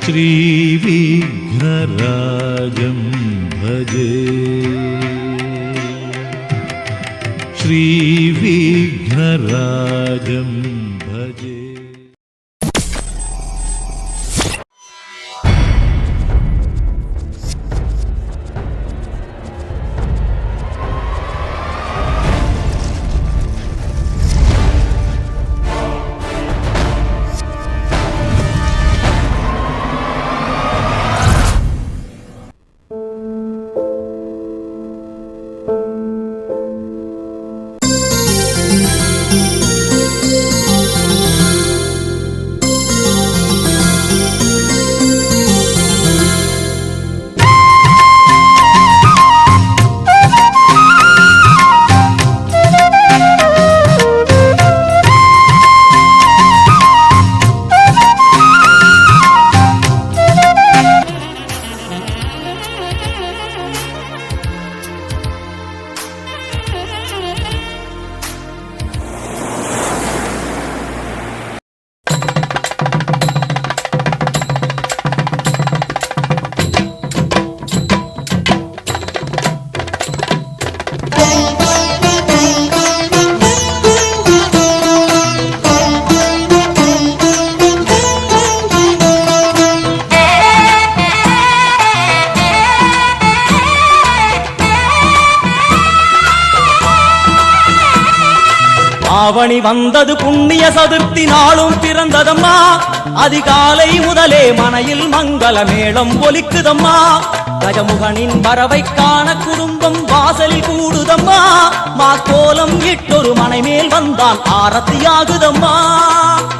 श्रीविघ्नराजं भजे श्रीविघ्नराजं भजे। ஆவணி வந்தது புண்ணிய சதுர்த்தி நாளும் பிறந்ததம்மா. அதிகாலை முதலே மனையில் மங்கள மேளம் ஒலிக்குதம்மா. கஜமுகனின் வரவை காண குடும்பம் வாசலில் கூடுதம்மா. மாக்கோலம் இட்டொரு மனை மேல் வந்தான் ஆரத்தியாகுதம்மா.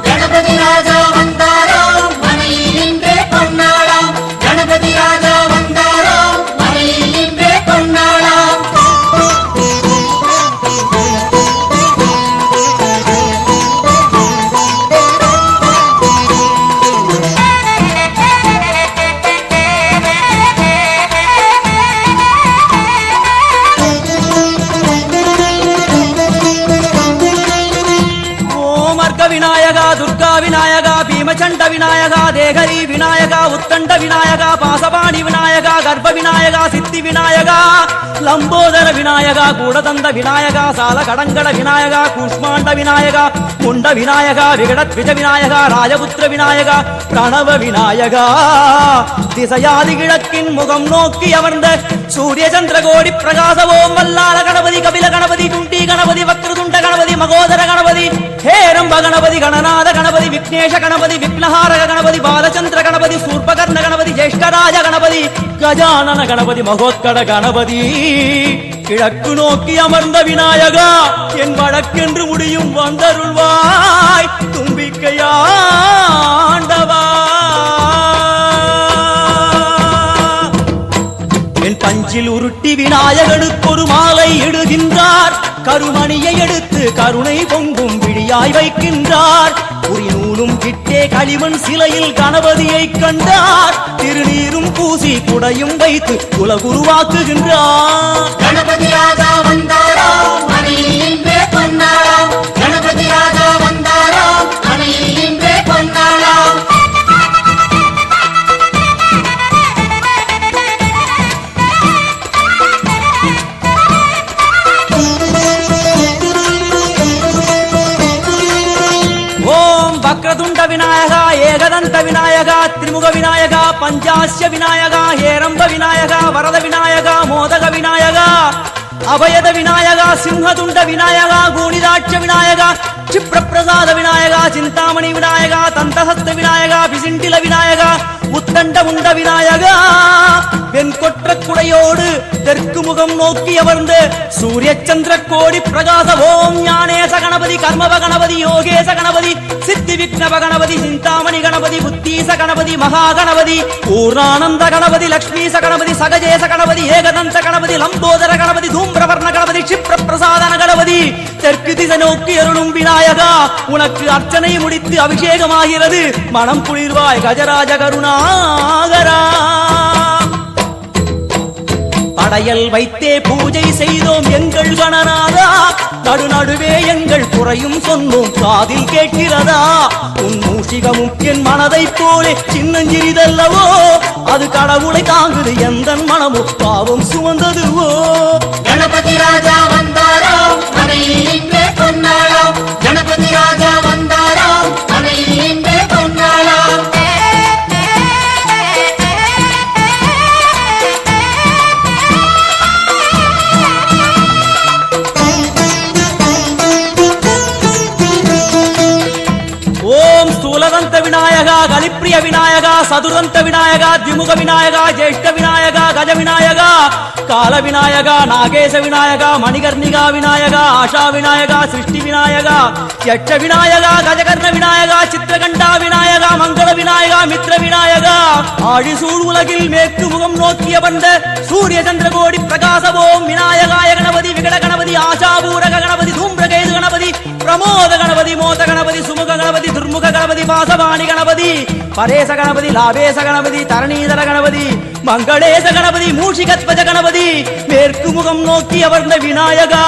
கணபதி ராஜா வந்தாராம் மனையில் நின்றே கொண்டாடாம். கணபதி ராஜா வந்தாராம் மனையில் நின்றே கொண்டாடாம். விநாயகா துர்கா விநாயகா பீமச்சண்ட விநாயகா தேகரி விநாயகா உத்தண்ட விநாயகா பாசபாணி விநாயகா கர்ப்ப விநாயகா சித்தி விநாயகா லம்போதர விநாயகா கூடதந்த விநாயகா சால கடங்கட விநாயகா கூஷ்மாண்ட விநாயகா குண்ட விநாயகா விகடத்விஜ விநாயகா ராஜபுத்திர விநாயகா பிரணவ விநாயகா. திசையாதி கிழக்கின் முகம் நோக்கி அமர்ந்த சூரிய சந்திரகோடி பிரகாசவோம் வல்லால கணபதி கபில கணபதி துண்டி கணபதி வக்ரதுண்ட கணபதி மகோதர கணபதி ஹேரம்ப கணபதி கணநாத கணபதி விக்னேஷ கணபதி விக்னஹாரக கணபதி பாலச்சந்திர கணபதி சூர்பகர்ண கணபதி ஜேஷ்டராஜ கணபதி கஜானன கணபதி மகோத்கட கணபதி. கிழக்கு நோக்கி அமர்ந்த விநாயகா என் வழக்கென்று முடியும் வந்தருள்வாய் தும்பிக்கையாண்டவா. என் பஞ்சில் உருட்டி விநாயகனுக்கு ஒரு மாலை இடுகின்றார். கருமணியை எடுத்து கருணை பொங்கும் விழியாய் வைக்கின்றார். உரி நூலும் கிட்டே களிமண் சிலையில் கணபதியை கண்டார். திருநீரும் பூசி குடையும் வைத்து குலகுருவாக்குகின்றார். கணபதி ராஜா வந்தாராம் மனையில் நின்றே கொண்டாடாம். கணபதி ராஜா வந்தாராம் மனையில் நின்றே கொண்டாடாம். வக்ரதுண்ட விநாயகா ஏகதந்த விநாயகா திரிமுக விநாயகா பஞ்சாஸ்ய விநாயகா ஹேரம்ப விநாயகா வரத விநாயகா மோதக விநாயகா அபயத விநாயகா சிம்ஹதுண்ட விநாயகா கூணிதாட்ச விநாயகா क्षिप्रप्रसाद विनायका चिंतामणि विनायका तंतहस्त विनायका पिसिंटिल विनायका உத்தண்ட உண்ட விநாயகா வெண்கொற்ற குடையோடு தெற்கு முகம் நோக்கி அமர்ந்து சூரிய சந்திர கோடி பிரகாச ஓம் ஞானேச கணபதி கர்மவ கணபதி யோகேச கணபதி சித்தி விக்னவ கணபதி சிந்தாமணி கணபதி புத்தீச கணபதி மகா கணபதி பூர்ணானந்த கணபதி லக்ஷ்மீச கணபதி சகஜேச கணபதி ஏகதந்த கணபதி லம்போதர கணபதி தூம்பிரவர்ண கணபதி க்ஷிப்ர பிரசாதன கணபதி தெற்கு திசை நோக்கி அருளும் விநாயகா உனக்கு அர்ச்சனை முடித்து அபிஷேகமாகிறது மனம் குளிர்வாய் கஜராஜ கருணாகரா படையல் வைத்தே பூஜை செய்தோம் எங்கள் கணநாதா நடுநடுவே எங்கள் குறையும் சொன்னோம் காதில் கேட்கிறதா உன் மூஷிகமும் என் மனதை போலே சின்னஞ்சிறிதல்லவோ அது கடவுளை தாங்குது எந்த மனமோ பாவம் சுமந்ததுவோ கணபதி ராஜா வந்தாராம் மனையில் இன்றே பொன்னாளாம் கணபதி ராஜா வந்தாராம் மனையில் இன்றே பொன்னாளாம் ஓம் ஸ்தூலதந்த விநாயகா கலிப்பிரிய விநாயகா சதுரந்த விநாயகா திமுக விநாயகா ஜேஷ்ட விநாயகா கஜ விநாயகா கால விநாயகா நாகேச விநாயகா மணிகர்ணிகா விநாயகா ஆஷா விநாயகா சிருஷ்டி விநாயகா யட்ச விநாயகா கஜகர்ண விநாயகா சித்திரகண்டா விநாயகா மங்கள விநாயகா மித்ர விநாயகா ஆழிசூழ் உலகில் மேற்கு முகம் நோக்கிய வந்த சூரிய சந்திரகோடி பிரகாசவோம் விநாயகாய கணபதி விகட கணபதி ஆஷாபூரக கணபதி தூம்பிரகேது கணபதி பிரமோத கணபதி மோத கணபதி சுமுக கணபதி துர்முக கணபதி வாசவாணி கணபதி பரேச கணபதி லாபேச கணபதி தரணீதர கணபதி மங்களேச கணபதி மூஷிகத்வஜ கணபதி மேற்கு முகம் நோக்கி அமர்ந்த விநாயகா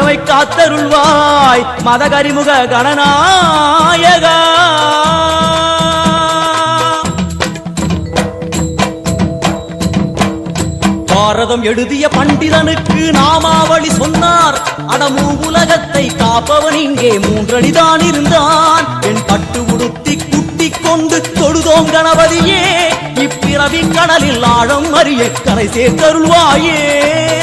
எவை காத்தருள்வாய் மதகரிமுக கணநாயகா பாரதம் எழுதிய பண்டிதனுக்கு நாமாவளி சொன்னார் அடமூ உலகத்தை காப்பவன் இங்கே மூன்றடிதான் இருந்தான் என் பட்டு உடுத்தி குட்டிக் கொண்டு தொழுதோம் கணபதியே இப்பிறவி கடலில் ஆழம் அறிய கரை சேர்த்தருள்வாயே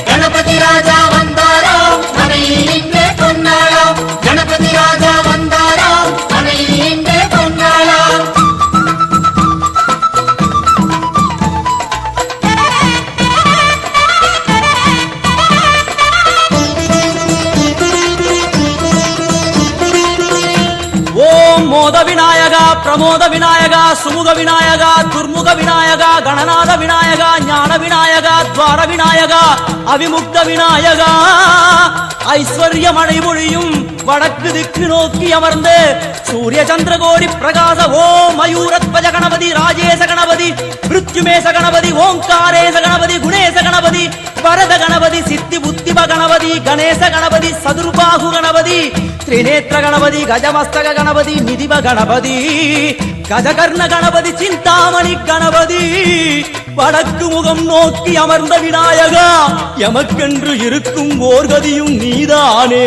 கணபதி ராஜா வந்தாராம் மனையில் இன்றே பொன்னாளாம் கணபதி ராஜா வந்தாராம் மனையில் இன்றே பொன்னாளாம் மோத விநாயகா பிரமோத விநாயகா சுமுக விநாயகா துர்முக விநாயகா கணநாத விநாயகா ஞான விநாயகா துவார விநாயகா அவிமுக்த விநாயகா ஐஸ்வர்ய மழை பொழியும் வடக்கு திக்கு நோக்கி அமர்ந்து சூரிய சந்திரகோடி பிரகாச ஓம் மயூரத்வஜ கணபதி ராஜேச கணபதி மிருத்யுமேச கணபதி ஓங்காரேச கணபதி குணேச கணபதி வரத கணபதி சித்தி புத்திப கணபதி கணேச கணபதி சதுர்பாகு கணபதி திரிநேத்திர கணபதி கஜமஸ்தக கணபதி நிதிப கணபதி கஜகர்ண கணபதி சிந்தாமணி கணபதி வடக்கு முகம் நோக்கி அமர்ந்த விநாயகா எமக்கென்று இருக்கும் ஓர்கதியும் நீதானே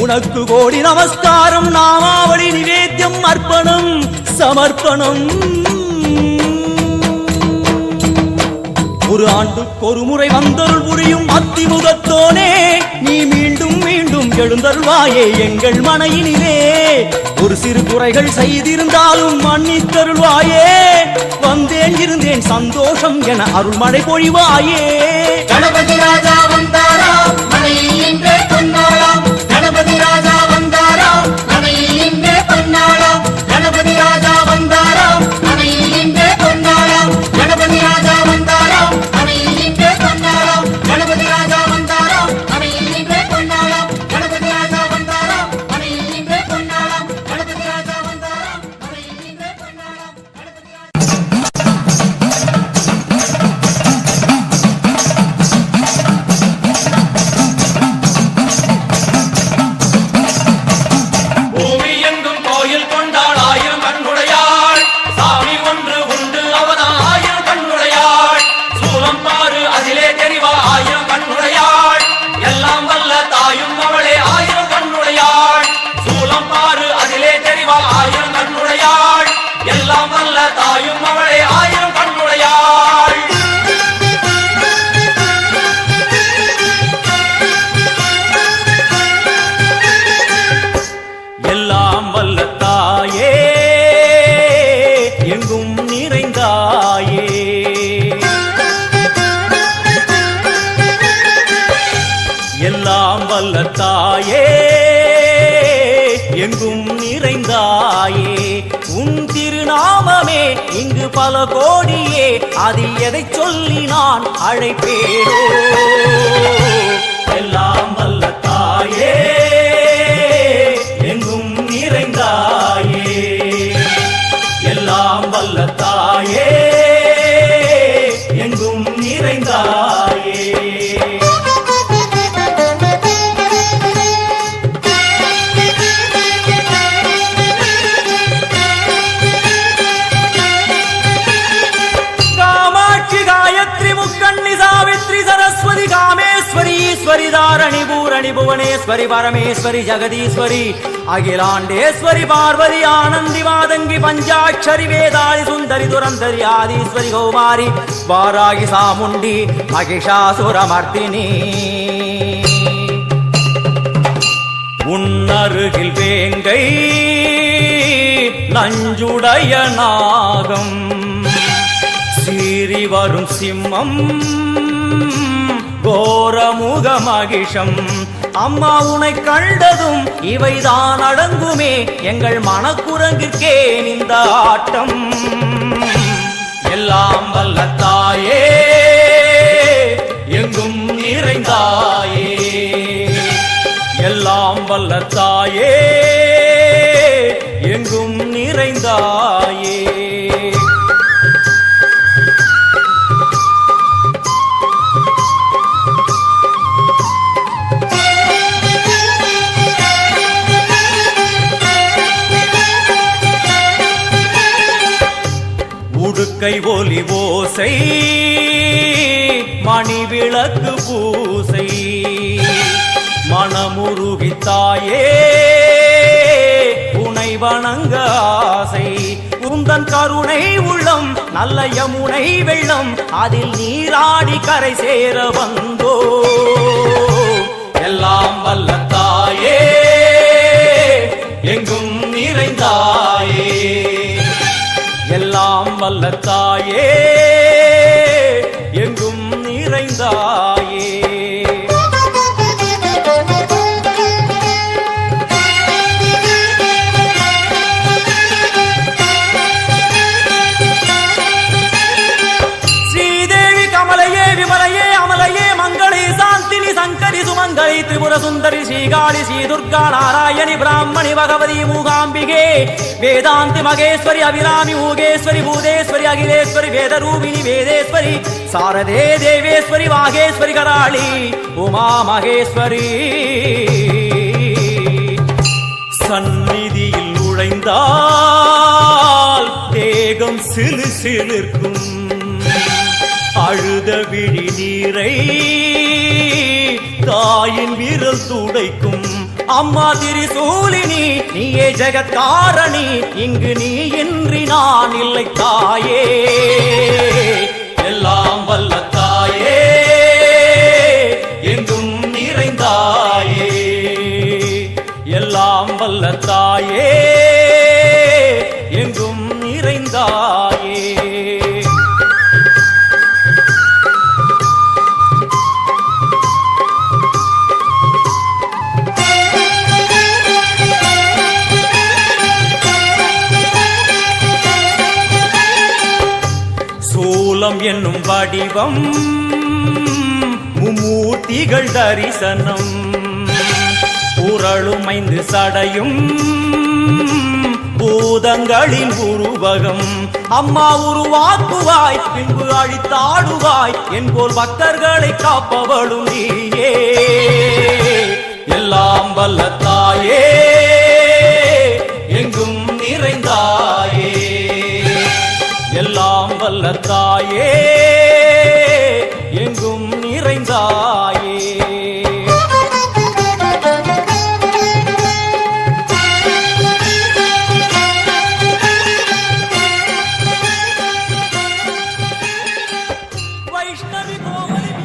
உனக்கு கோடி நமஸ்காரம் நாமாவளி நிவேத்தியம் அர்ப்பணம் சமர்ப்பணம் ஒரு ஆண்டுக்கு ஒரு முறை வந்தருள் புரியும் அத்திமுகத்தோனே நீ மீண்டும் மீண்டும் எழுந்தருள்வாயே எங்கள் மனையினிலே ஒரு சிறு குறைகள் செய்திருந்தாலும் மன்னித்தருள்வாயே வந்தேன் இருந்தேன் சந்தோஷம் என அருள்மழை பொழிவாயே கணபதி ராஜா வந்தாராம் மனையில் இன்றே பொன்னாளாம் கணபதி ராஜா வந்தாராம் மனையில் இன்றே பொன்னாளாம் கணபதி ராஜா வந்தாராம் மனையில் இன்றே பொன்னாளாம் கணபதி ராஜா வந்தாராம் மனையில் இன்றே பொன்னாளாம் கணபதி ராஜா வந்தாராம் மனையில் இன்றே பொன்னாளாம் கணபதி ராஜா வந்தாராம் மனையில் இன்றே பொன்னாளாம் கணபதி ராஜா வந்தாராம் மனையில் இன்றே பொன்னாளாம் கணபதி ராஜா பூமி எங்கும் கோயில் கொண்டாள் ஆயிரம் கண்ணுடையாள் சாமி ஒன்று உண்டு அவதான் ஆயிரம் கண்ணுடையாள் சூலம் பாரு அதிலே தெரிவா ஆயிரம் கண்ணுடையாள் எல்லாம் வல்ல தாயும் அவளே ஆயிரம் கண்ணுடையாள் சூலம் பாரு அதிலே தெரிவா ஆயிரம் கண்ணுடையாள் எல்லாம் வல்ல தாயும் அவளே ஆயிரம் கண்ணுடையாள் எல்லாம் வல்ல தாயே எங்கும் நிறைந்தாயே எல்லாம் வல்ல தாயே எங்கும் நிறைந்தாயே உன் திருநாமமே இங்கு பல கோடியே அதில் எதை சொல்லி நான் அழைப்பேனோ எல்லாம் வல்ல தாயே எங்கும் நிறைந்தாயே எல்லாம் வல்ல தாயே எங்கும் நிறைந்தாயே புவனேஸ்வரி பரமேஸ்வரி ஜெகதீஸ்வரி அகிலாண்டேஸ்வரி பார்வதி ஆனந்தி மாதங்கி பஞ்சாட்சரி வேதாளி சுந்தரி துரந்தரி ஆதீஸ்வரி கௌமாரி வாராகி சாமுண்டி மகிஷாசுரமர்த்தினி உன்னருகில் வேங்கை நஞ்சுடைய நாகம் சீறி வரும் சிம்மம் கோரமுக மகிஷம் அம்மா உனை கண்டதும் இவைதான் அடங்குமே எங்கள் மனக்குரங்கிற்கே இந்த ஆட்டம் எல்லாம் வல்ல தாயே எங்கும் நிறைந்தாயே எல்லாம் வல்ல தாயே எங்கும் நிறைந்தாயே உடுக்கை ஒலி ஓசை மணி விளக்கு பூசை மனமுருகி தாயே உனை வணங்க ஆசை உந்தன் கருணை உள்ளம் நல்ல யமுனை வெள்ளம் அதில் நீராடி கரை சேர வந்தோ எல்லாம் வல்ல தாயே எங்கும் நிறைந்தாயே எல்லாம் வல்ல தாயே எங்கும் நிறைந்தாயே சுமங்கலி திரிபுர சுந்தரி ஸ்ரீகாளி ஸ்ரீ துர்கா நாராயணி பிராமணி பகவதி மூகாம்பிகே வேதாந்தி மகேஸ்வரி அபிராமி மூகேஸ்வரி பூதேஸ்வரி அகிலேஸ்வரி வேதரூபிணி வேதேஸ்வரி சாரதே தேவேஸ்வரி வாகேஸ்வரி கராளி உமா மகேஸ்வரி சந்நிதியில் நுழைந்தால் தேகம் சிலு சிலிர்க்கும் அழுத விழி நீரை தாயின் விரல் துடைக்கும் அம்மா திரிசூலினி நீயே ஜெகத்காரணி இங்கு நீ இன்றி நான் இல்லை தாயே எல்லாம் வல்ல தாயே எங்கும் நிறைந்தாயே எல்லாம் வல்ல தாயே எங்கும் நிறைந்தாயே என்னும் வடிவம் மும்மூர்த்திகள் தரிசனம் உரளுமைந்து சடையும் பூதங்களின் உருவகம் அம்மா உருவாக்குவாய் பின்பு அழித்தாடுவாய் என்போல் பக்தர்களை காப்பவளும் நீயே எல்லாம் வல்ல தாயே எங்கும் நிறைந்தாயே எல்லாம் வல்ல தாயே எங்கும் நிறைந்தாயே வைஷ்ணவி கோமலி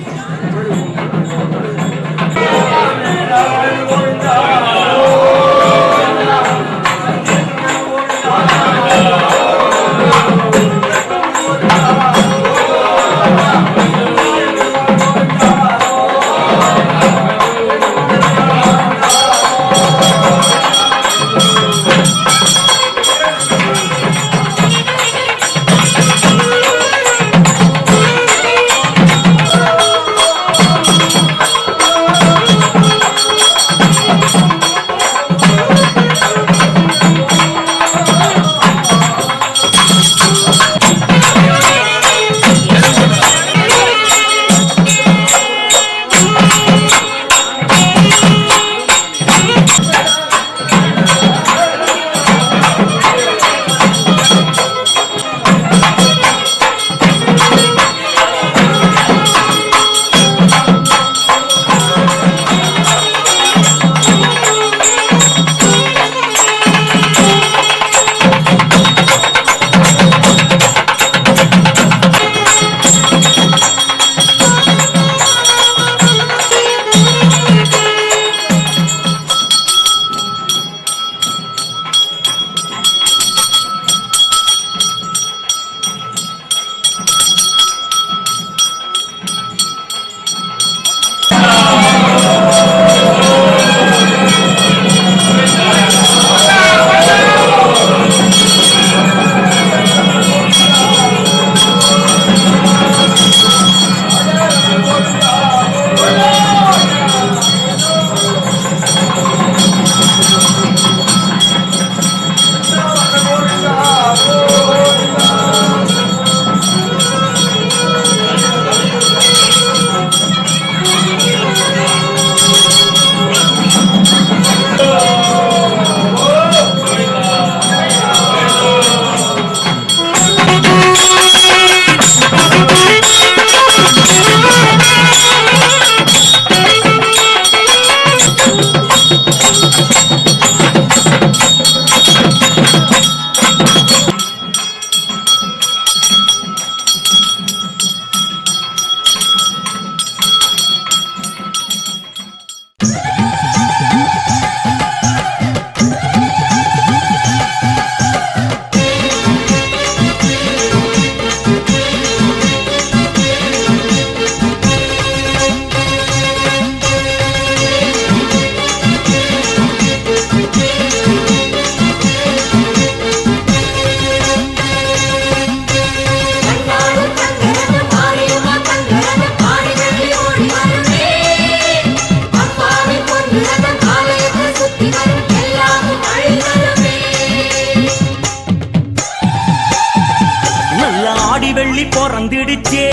வெள்ளி பிறந்திடுச்சே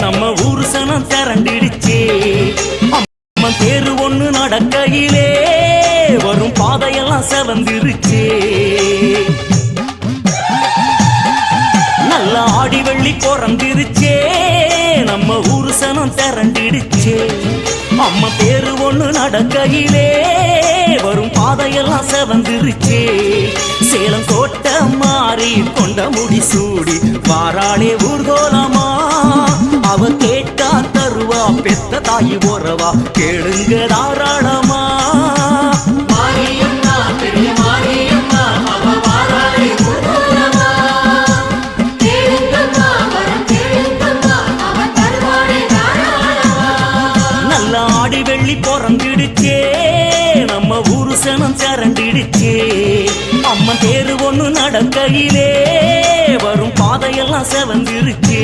நம்ம ஊரு சனம் திரண்டிடுச்சே அம்மன் தேரு ஒண்ணு நடக்கையிலே வரும் பாதையெல்லாம் செவந்திருச்சே நல்ல ஆடி வெள்ளி பிறந்திருச்சே நம்ம ஊரு சனம் திரண்டிடுச்சே அம்மா தேரு ஒண்ணு நடக்கையிலே வரும் பாதையெல்லாம் செவந்திருச்சே சேலம் கோட்டை மாறி கொண்ட முடி சூடி வாராளே ஊர்கோலமா அவ கேட்டா தருவா பெத்த தாயி உறவா கேளுங்க தாராளமா மாரியம்மா பெரிய மாரியம்மா அவ வாராளே ஊர்கோலமா கேளுங்கம்மா வரம் கேளுங்கம்மா அவ தருவாளே தாராளமா நல்ல ஆடி வெள்ளி பிறந்திடுச்சே நம்ம ஊரு சனம் திரண்டிடுச்சே அம்மன் தேரு ஒண்ணு நடக்கையிலே வரும் பாதையெல்லாம் செவந்திருச்சே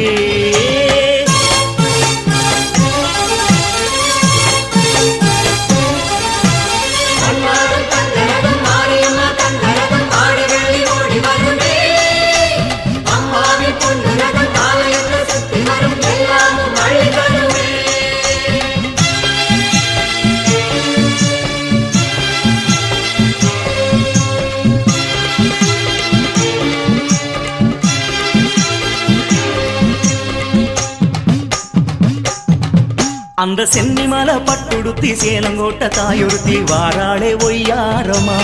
அந்த சென்னிமலை பட்டுடுத்தி சேலங்கோட்ட தாயொருத்தி வாராளே ஒய்யாரமா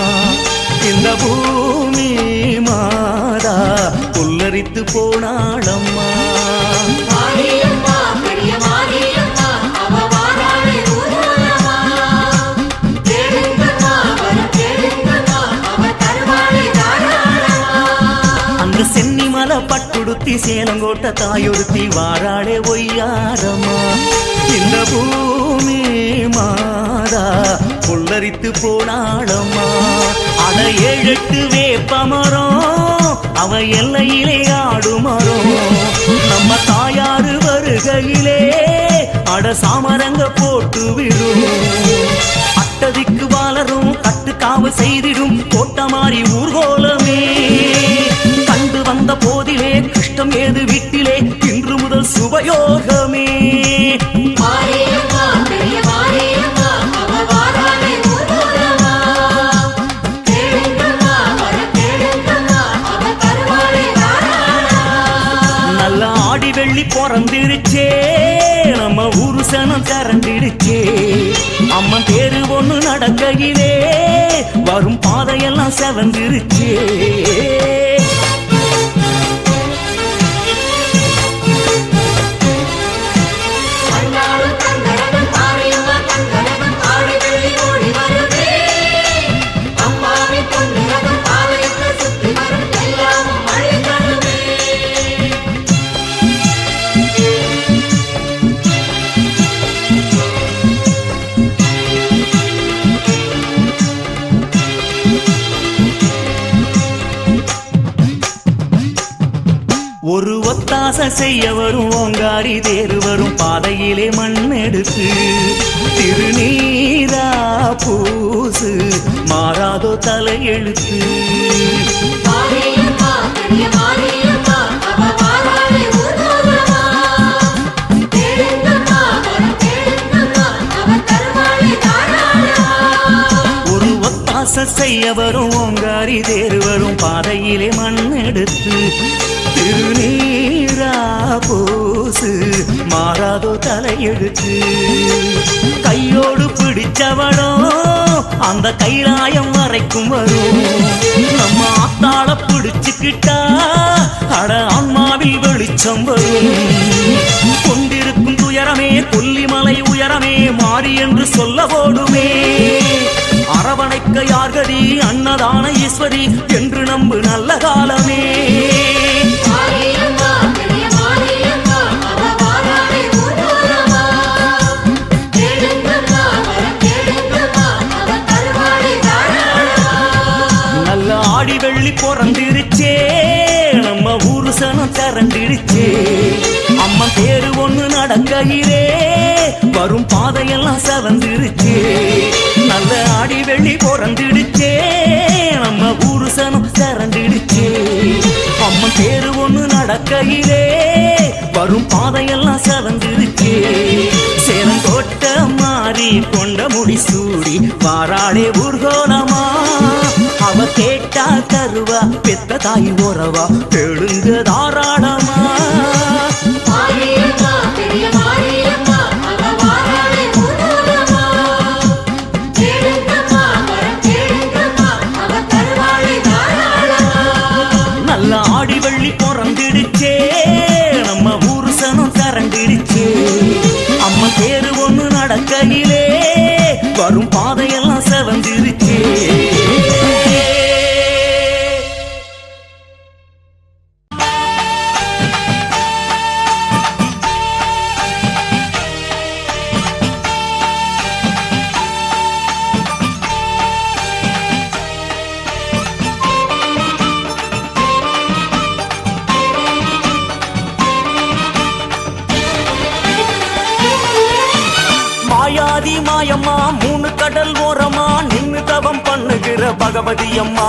இந்த பூமி மாதா புல்லரித்து போனாளம்மா மாரியம்மா பெரிய மாரியம்மா அவ வாராளே ஊர்கோலமா கேளுங்கம்மா வரம் கேளுங்கம்மா அவ தருவாளே தாராளமா அந்த சென்னிமலை பட்டுடுத்தி சேலங்கோட்ட தாயொருத்தி வாராளே ஒய்யாரமா இந்த பூமி மாதா புல்லரித்து போனாளம்மா அட 7-8 வேப்பமரம் அவ எல்லையிலே ஆடுமரம் நம்ம தாயாரு வருகையிலே அட சாமரங்க போட்டு விடும் அட்டதிக்கு வாளரும் கட்டுக்காவ செய்திடும் கோட்ட மாறி ஊர்கோலமே கண்டு வந்த போதிலே கஷ்டம் ஏது வீட்டிலே இன்று முதல் சுபயோகமே மாரியம்மா பெரிய மாரியம்மா அவ வாராளே ஊர்கோலமா கேளுங்கம்மா வரம் கேளுங்கம்மா அவ தருவாளே தாராளமா நல்ல ஆடி வெள்ளி பிறந்திருச்சே நம்ம ஊரு சனம் திரண்டிடுச்சே அம்மன் தேரு ஒண்ணு நடக்கையிலே வரும் பாதையெல்லாம் செவந்திருச்சே ஒரு ஒத்தாசை செய்ய வரும் ஓங்காரி தேரு வரும் பாதையிலே மண்ணெடுத்து திருநீரா பூசு மாறாதோ தலையெழுத்து மாரியம்மா பெரிய மாரியம்மா அவ வாராளே ஊர்கோலமா கேளுங்கம்மா வரம் கேளுங்கம்மா அவ தருவாளே தாராளமா ஒரு ஒத்தாசை செய்ய வரும் ஓங்காரி தேரு வரும் பாதையிலே மண்ணெடுத்து திருநீரா பூசு மாறாதோ தலையெழுத்து கையோடு பிடிச்சவனோ அந்த கைலாயம் வரைக்கும் வரும் நம்ம ஆத்தாள பிடிச்சுக்கிட்டா அட ஆன்மாவில் வெளிச்சம் வரும் கொண்டிருக்கும் துயரமே கொல்லிமலை உயரமே மாறி என்று சொல்ல ஓடுமே அரவணைக்க யார்கதி அன்னதான ஈஸ்வரி என்று நம்பு நல்ல காலமே மாரியம்மா பெரிய மாரியம்மா அவ வாராளே ஊர்கோலமா கேளுங்கம்மா வரம் கேளுங்கம்மா அவ தருவாளே தாராளமா நல்ல ஆடி வெள்ளி பிறந்திருச்சே நம்ம ஊரு சனம் திரண்டிடுச்சே அம்மன் தேரு ஒண்ணு நடக்கையிலே வரும் பாதையெல்லாம் செவந்திருச்சே நல்ல ஆடி வெள்ளி பிறந்திடுச்சே நம்ம ஊரு சனம் திரண்டிடுச்சே அம்மன் தேரு ஒண்ணு நடக்கையிலே வரும் பாதையெல்லாம் செவந்திருக்கே சேலங்கோட்ட மாறி கொண்ட முடி சூடி வாராளே ஊர்கோலமா அவ கேட்டா தருவா பெத்த தாய் உறவா கேளுங்க தாராளமா மாரியம்மா பெரிய மாரியம்மா அவ வாராளே ஊர்வலமா கேளுங்கம்மா வரம் கேளுங்கம்மா அவ தருவாளே தாராளமா நல்ல ஆடி வெள்ளி பிறந்திடுச்சே நம்ம ஊருசனும் திரண்டிடுச்சே அம்மா பேரு ஒண்ணு நடக்கையிலே வரும் பாதையெல்லாம் செவந்திருச்சே மாயாதி மாயம்மா மூணு கடல் ஓரமா நின்னு தவம் பண்ணுகிற பகவதி அம்மா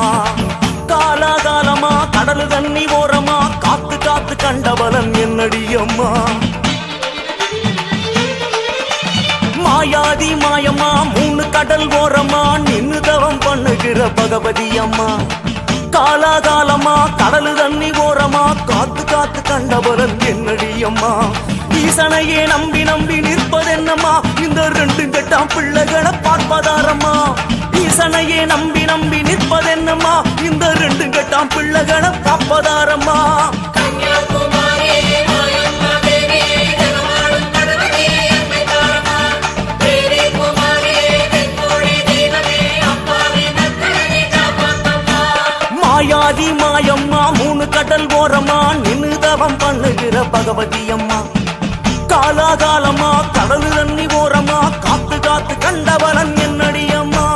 காலாகாலமா கடல் தண்ணி ஓரமா காத்து காத்து கண்டபலன் என்னடி அம்மா மாயாதி மாயம்மா மூணு கடல் ஓரமா நின்னு தவம் பண்ணுகிற பகவதி அம்மா காலாகாலமா கடல் தண்ணி ஓரமா காத்து காத்து கண்டபலன் என்னடி அம்மா ஈசனையே நம்பி நம்பி நிற்பதென்னம்மா இந்த ரெண்டு கெட்டாம் பிள்ளைகளை பார்ப்பதாரம்மா ஈசனையே நம்பி நம்பி நிற்பதென்னம்மா இந்த ரெண்டு கெட்டாம் பிள்ளைகளை காப்பதாரம்மா கன்யாகுமாரி மாயம்மா தேவி ஜனமாடும் கடவுளே அம்மை தாரமா தேவி குமாரி தென்கோடி தெய்வமே அப்பாவே நற்கரணை காப்பாத்தம்மா மாயாதி மாயம்மா மூணு கடல் ஓரமா நின்னு தவம் பண்ணுகிற பகவதி அம்மா காலாகாலமா கடல் தண்ணி ஓரமா காத்து காத்து கண்டவரன் என்னடி அம்மா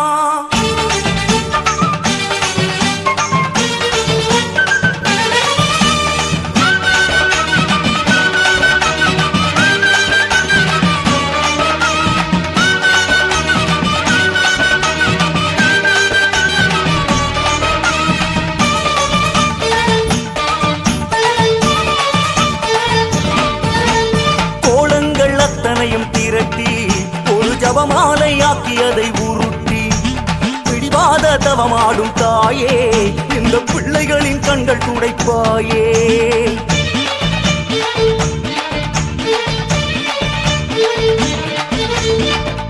கோலங்கள் அத்தனையும் திரட்டி ஒரு ஜபமாலையாக்கியதை உருட்டி பிடிவாத தவமாடும் தாயே இந்த பிள்ளைகளின் கண்கள் துடைப்பாயே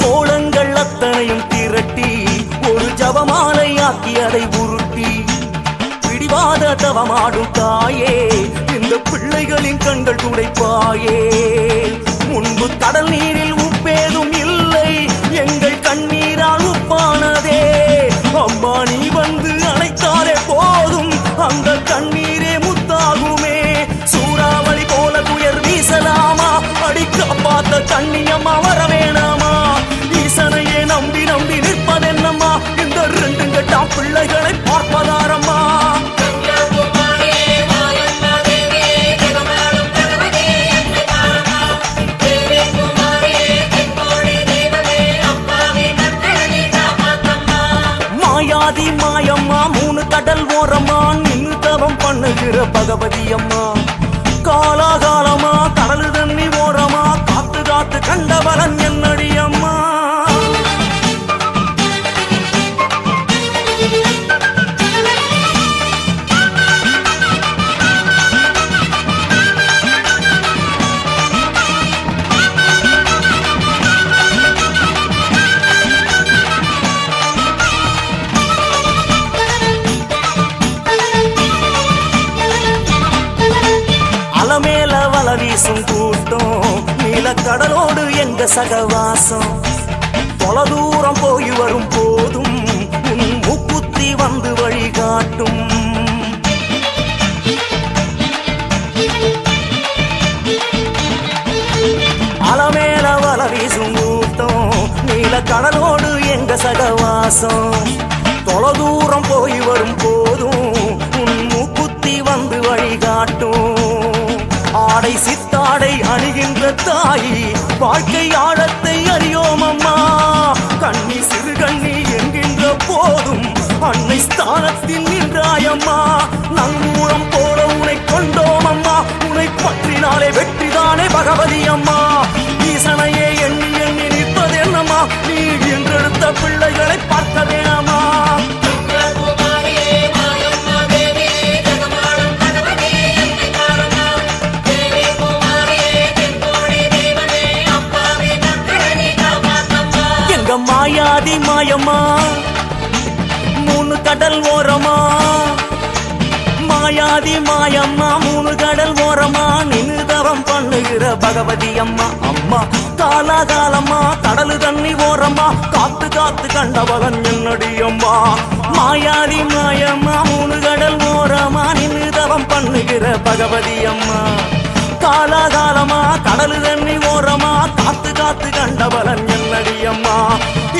கோலங்கள் அத்தனையும் திரட்டி ஒரு ஜபமாலையாக்கியதை உருட்டி பிடிவாத தவமாடும் தாயே இந்த பிள்ளைகளின் கண்கள் துடைப்பாயே முன்பு கடல் நீரில் உப்பேதும் இல்லை எங்கள் கண்ணீரால் உப்பானதே அம்மா நீ வந்து அணைத்தாலே போதும் அந்த கண்ணீரே முத்தாகுமே சூறாவளி போல துயர் வீசலாமா அடி காப்பாத்த கண்ணியம்மா வர வேணாமா ஈசனையே நம்பி நம்பி நிற்பதென்னம்மா இந்த ரெண்டு கெட்டாம் பிள்ளைகளை பார்ப்பதாரம்மா கன்யாகுமாரி மாயம்மா தேவி ஜனமாடும் கடவுளே அம்மை தாரமா தேவி குமாரி தென்கோடி தெய்வமே அப்பாவே நற்கரணை காப்பாத்தம்மா மாயாதி மாயம்மா மூணு கடல் ஓரமா நின்னு தவம் பண்ணுகிற பகவதி அம்மா காலாகாலமா கடல் தண்ணி ஓரமா காத்து காத்து கண்டவரன் என்னடி அம்மா அலமேல வல வீசும் கூட்டம் நீல கடலோடு எங்க சகவாசம் தொலை தூரம் போய் வரும் போதும் உன் மூக்குத்தி வந்து வழிகாட்டும் அலமேல வல வீசும் கூட்டம் நீல கடலோடு எங்க சகவாசம் தொலை தூரம் போய் வரும் போதும் உன் மூக்குத்தி வந்து வழிகாட்டும் ஆடை சித்தாடை அணிகின்ற தாய் வாழ்க்கை ஆழத்தை அறியோம் அம்மா கண்ணி சிறு கண்ணி என்கின்ற போதும் அன்னை ஸ்தானத்தில் நின்றாயம்மா நங்கூரம் போல உனை கொண்டோம் அம்மா நினைத்தாலே வெற்றிதானே பகவதி அம்மா. ஈசனையே எண்ணி எண்ணி நிற்பது என்னம்மா, நீ என்றெடுத்த பிள்ளைகளை பார்க்க வேணாமா. எங்க மாயாதி மாயம்மா மூணு கடல் ஓரமா, மாயாதி மாயம்மா மூணு கடல் ஓரமா நின்னு தவம் பண்ணுகிற பகவதி அம்மா. அம்மா காலாகாலம்மா கடலு தண்ணி ஓரமா காத்து காத்து கண்டவகன் என்னடி அம்மா. மாயாதி மாயம்மா மூணு கடல் ஓரமா நின்னு தவம் பண்ணுகிற பகவதி அம்மா. காலாகாலமா கடலு தண்ணி ஓரமா காத்து காத்து கண்டவளன் என்னடி அம்மா.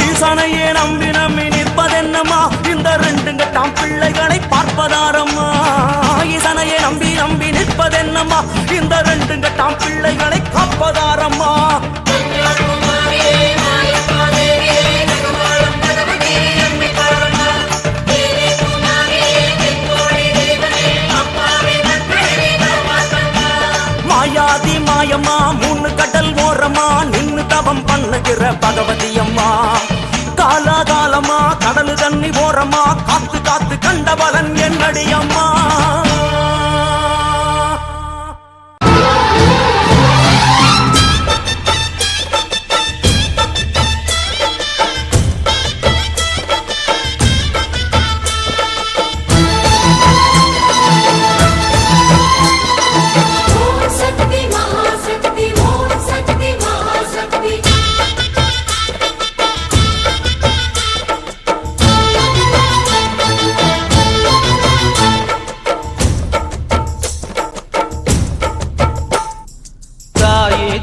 ஈசனையே நம்பி நம்பி நிற்பதென்னம்மா, இந்த ரெண்டு கட்டாம் பிள்ளைகளை பார்ப்பதாரம்மா. ஈசனையே நம்பி நம்பி நிற்பதென்னம்மா, இந்த ரெண்டு கட்டாம் பிள்ளைகளை காப்பதாரம்மா. மாயாதி மாயம்மா மூணு கடல் ஓரமா நின்னு தவம் பண்ணுகிற பகவதி அம்மா. காலாகாலமா கடலு தண்ணி ஓரமா காத்து காத்து கண்டவளன் என்னடி அம்மா.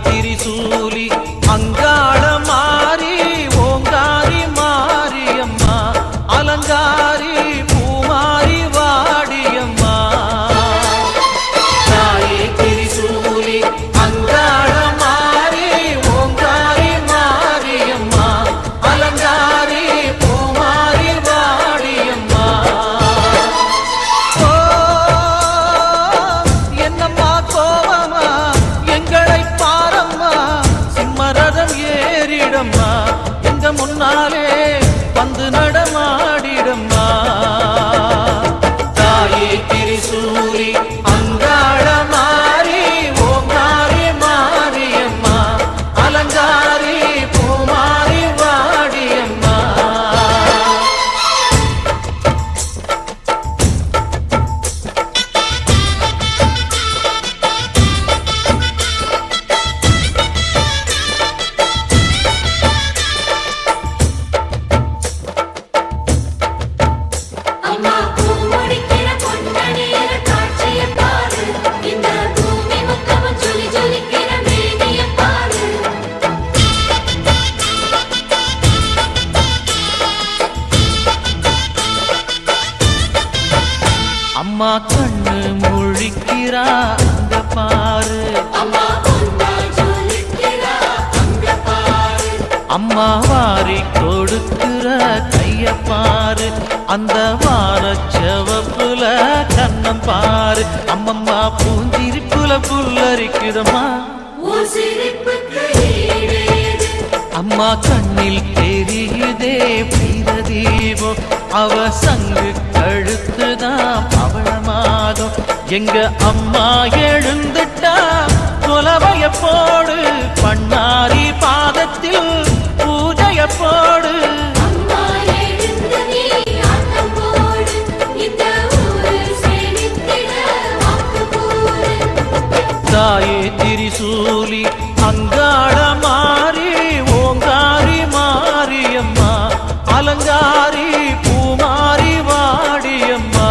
திரிசூலி அங்காள மாறி ஓங்காரி மாரியம்மா, அலங்காரி பூமாரி வாடியம்மா. தாயே திரிசூலி அங்காள மாறி ஓங்காரி மாரியம்மா, அலங்காரி பூமாரி வாடியம்மா. ஓ என்னம்மா கோவமா எங்களை பாரம்மா, சிம்மரதம் ஏறிடம்மா, எங்க முன்னாலே வந்து நடமாடிடம்மா. தாயே திரிசூலி அங்காள மாறி ஓங்காரி மாரியம்மா, அலங்காரி பூமாரி வாடியம்மா. அம்மா பூமுடிக்கிற பொன்னணியிற காட்சியைப் பாரு, இந்த பூமி முத்தமும் ஜொலி ஜொலிக்கிற மேனியைப் பாரு. அம்மா கண்ணு முழிக்கிறா அங்க பாரு, அம்மா பொன்னாய் ஜொலிக்கிறா அங்க பாரு. அம்மா வாரி கொடுக்கிற கைய பாரு, அந்த வானச்சவப்புல கண்ணம் பாரு. அம்மம்மா பூஞ்சிரிப்புல புல்லரிக்குதம்மா, உன் சிரிப்புக்கு ஈடேது. அம்மா கண்ணில் தெரியுதே பிரதீபம், அவ சங்கு கழுத்துதான் பவளமாகும். எங்க அம்மா எழுந்துட்டா கொலவைய போடு, பண்ணாரி பாதத்தில் பூஜைய போடு. அம்மா எழுந்து நீ ஆட்டம் போடு, இந்த ஊரு செழித்திட வாக்கு கூறு. தாயே திரிசூலி அங்காள மாறி ஓங்காரி மாரியம்மா, அலங்காரி பூமாரி வாடியம்மா.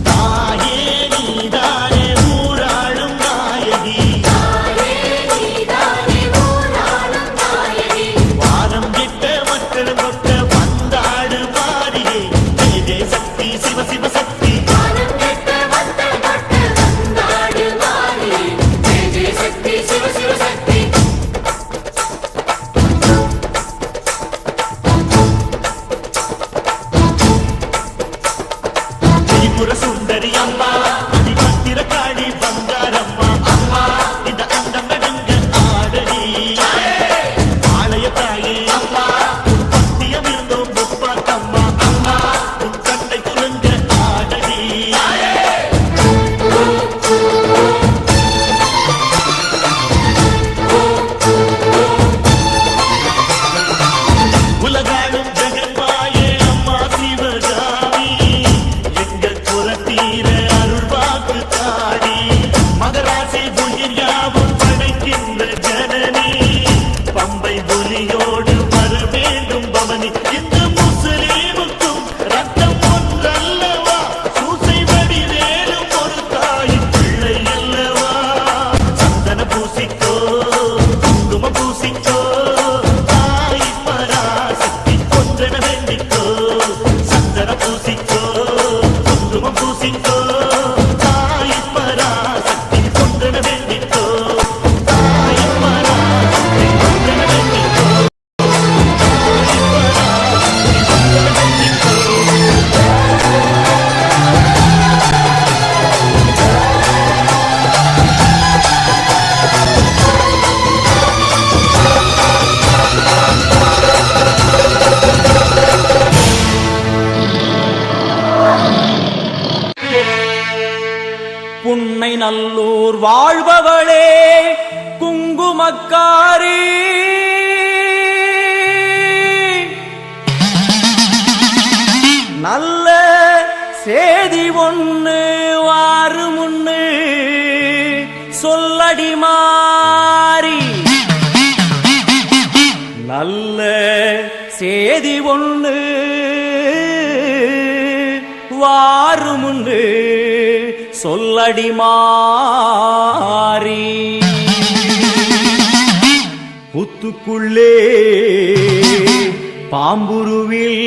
தாயே நீதானே ஊராளும் நாயகி வாரம் கெட்ட மக்கள் கொட்ட வந்தாடு மாறியே ஜெய ஜெய சக்தி சிவ சிவ சக்தி திரிபுர சுந்தரி அம்மா அதிபத்திர காளி பங்காரம்மா அம்மா இந்த அண்டம் நடுங்க ஆடடி ஆலய தாயே அம்மா பத்தியம் இருந்தோம் முப்பாத்தம்மா அம்மா உன் கண்ணை குலுங்க ஆடடி உலகாடும் ஜெகன்மாயே அம்மா சிவகாமி எங்கள் புறத்தீர அருள் வாக்கு தாடி மகராசி உயிர் யாவும் படைக்கின்ற ஜனனி பம்பை புலியோடு வர வேண்டும் பவனி இந்த முஸ்லீமுக்கும் ரத்தம் ஒன்றல்லவா சூசை வடிவேலும் ஒரு தாயின் பிள்ளை அல்லவா சந்தன பூசிக்கோ குங்கும பூசிக்கோ தாய் பராசக்தி ஒன்றென வேண்டிக்கோ சந்தன பூசிக்கோ குங்கும பூசிக்கோ தாய் பராசக்தி ஒன்றென வேண்டிக்கோ தாய் பராசக்தி ஒன்றென வேண்டிக்கோ புன்னை நல்லூர் வாழ்பவளே குங்குமக்காரி நல்ல சேதி ஒண்ணு வாரு முன்னு சொல்லடி மாறி நல்ல சேதி ஒண்ணு வாரு முன்னு சொல்லடி மாறி புத்துக்குள்ளே பாம்புருவில்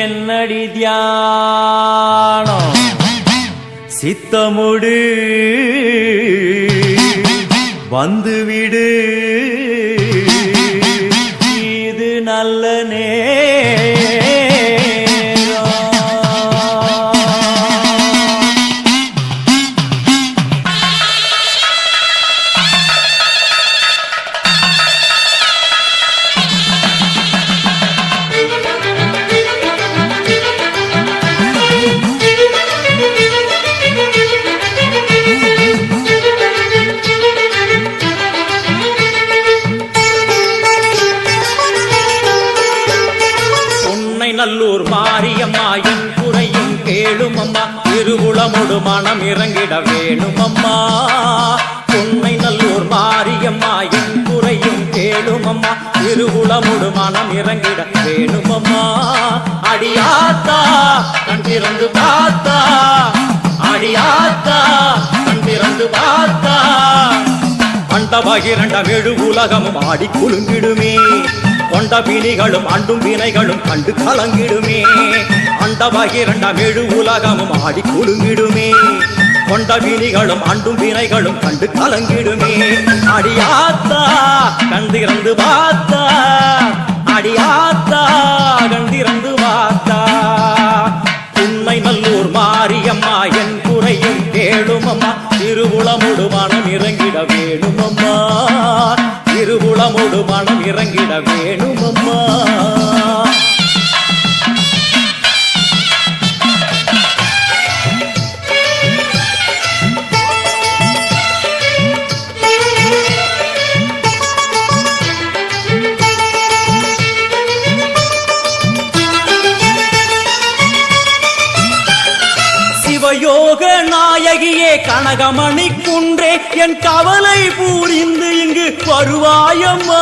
என்னடி தியானம் சித்தமுடு வந்துவிடு இது நல்ல நல்லூர் மாரியம்மா என் குறையும் கேளும் அம்மா திருவுளமொடு மனம் இறங்கிட வேணும் அம்மா பொன்னை நல்லூர் மாரியம்மா என் குறையும் கேளும் அம்மா திருவுளமொடு மனம் இறங்கிட வேணும் அம்மா அடியாத்தா கண் திறந்து பார்த்தா அடியாத்தா கண் திறந்து பார்த்தா அண்டபகிரண்டம் எழு உலகமும் ஆடி குலுங்கிடுமே கொண்ட பிணிகளும் அண்டும் வினைகளும் கண்டு கலங்கிடுமே அண்டபகிரண்டம் எழு உலகமும் ஆடி குலுங்கிடுமே கொண்ட பிணிகளும் அண்டும் வினைகளும் கண்டு கலங்கிடுமே அடியாத்தா கண் திறந்து பார்த்தா அடியாத்தா கண் திறந்து பார்த்தா உண்மை நல்லூர் மாரியம்மா என் குறையும் கேளும் அம்மா திருவுளமொடு மனம் இறங்கிட வேணும் அம்மா திருவுளமொடு மனம் இறங்கிட வேணும் அம்மா சிவயோக நாயகியே கனகமணி குன்றே என் கவலை பூரிந்து இங்கு வருவாயம்மா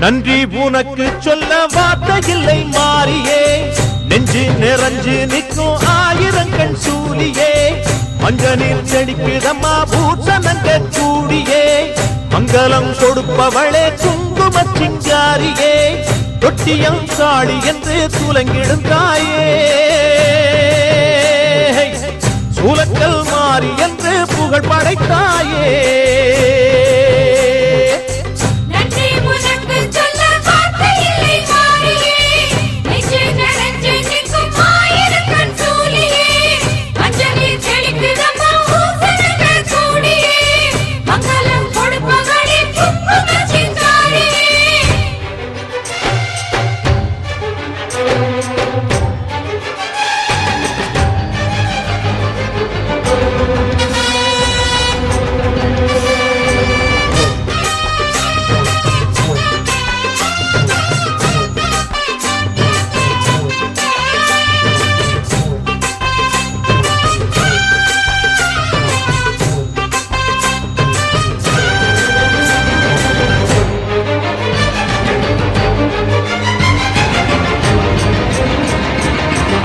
நன்றி உனக்கு சொல்ல வார்த்தை இல்லை மாறியே நெஞ்சு நிறைஞ்சு நிற்கும் ஆயிரங்கள் சூலியே மஞ்சனில் செடிக்குதம்மா பூசணங்க கூடியே மங்களம் கொடுப்பவளே குங்கும சிங்காரியே தொட்டியம் சாடி என்று துலங்கிடும் தாயே சூலக்கல் மாறி என்று புகழ் படைத்தாயே நன்றி உனக்கு சொல்ல வார்த்தை இல்லை மாறியே நெஞ்சு நிறைஞ்சு நிற்கும் ஆயிரக்கண் சூலியே அஞ்சலில் செழிக்குதம்மா பூசணங்கள் கூடியே மங்களம் கொடுப்பவளே குங்கும சிங்காரியே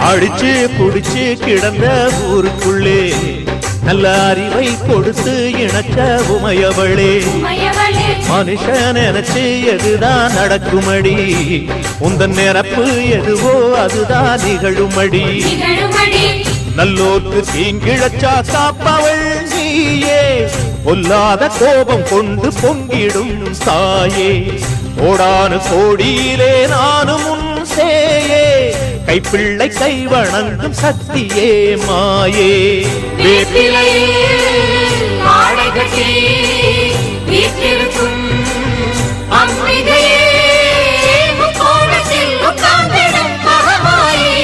அடிச்சு புடிச்சு கிடந்த ஊருக்குள்ளே நல்ல அறிவை கொடுத்து இணைச்ச உமையவளே மயவளே மனுஷன் நினைச்சு எதுதான் நடக்குமடி உந்தன் நிரப்பு எதுவோ அதுதான் நிகழுமடி நிகழுமடி நல்லோர்க்கு தீங்கிழச்சா காப்பவள் நீயே பொல்லாத கோபம் கொண்டு பொங்கிடும் தாயே கோடானு கோடியிலே நானும் உன் சேயே கைப்பிள்ளை கை வணங்கும் சக்தியே மாயே வேப்பிலையில் ஆடை கட்டி வீற்றிருக்கும் அம்பிகையே முக்கோணத்தில் உட்கார்ந்திடும் மகமாயே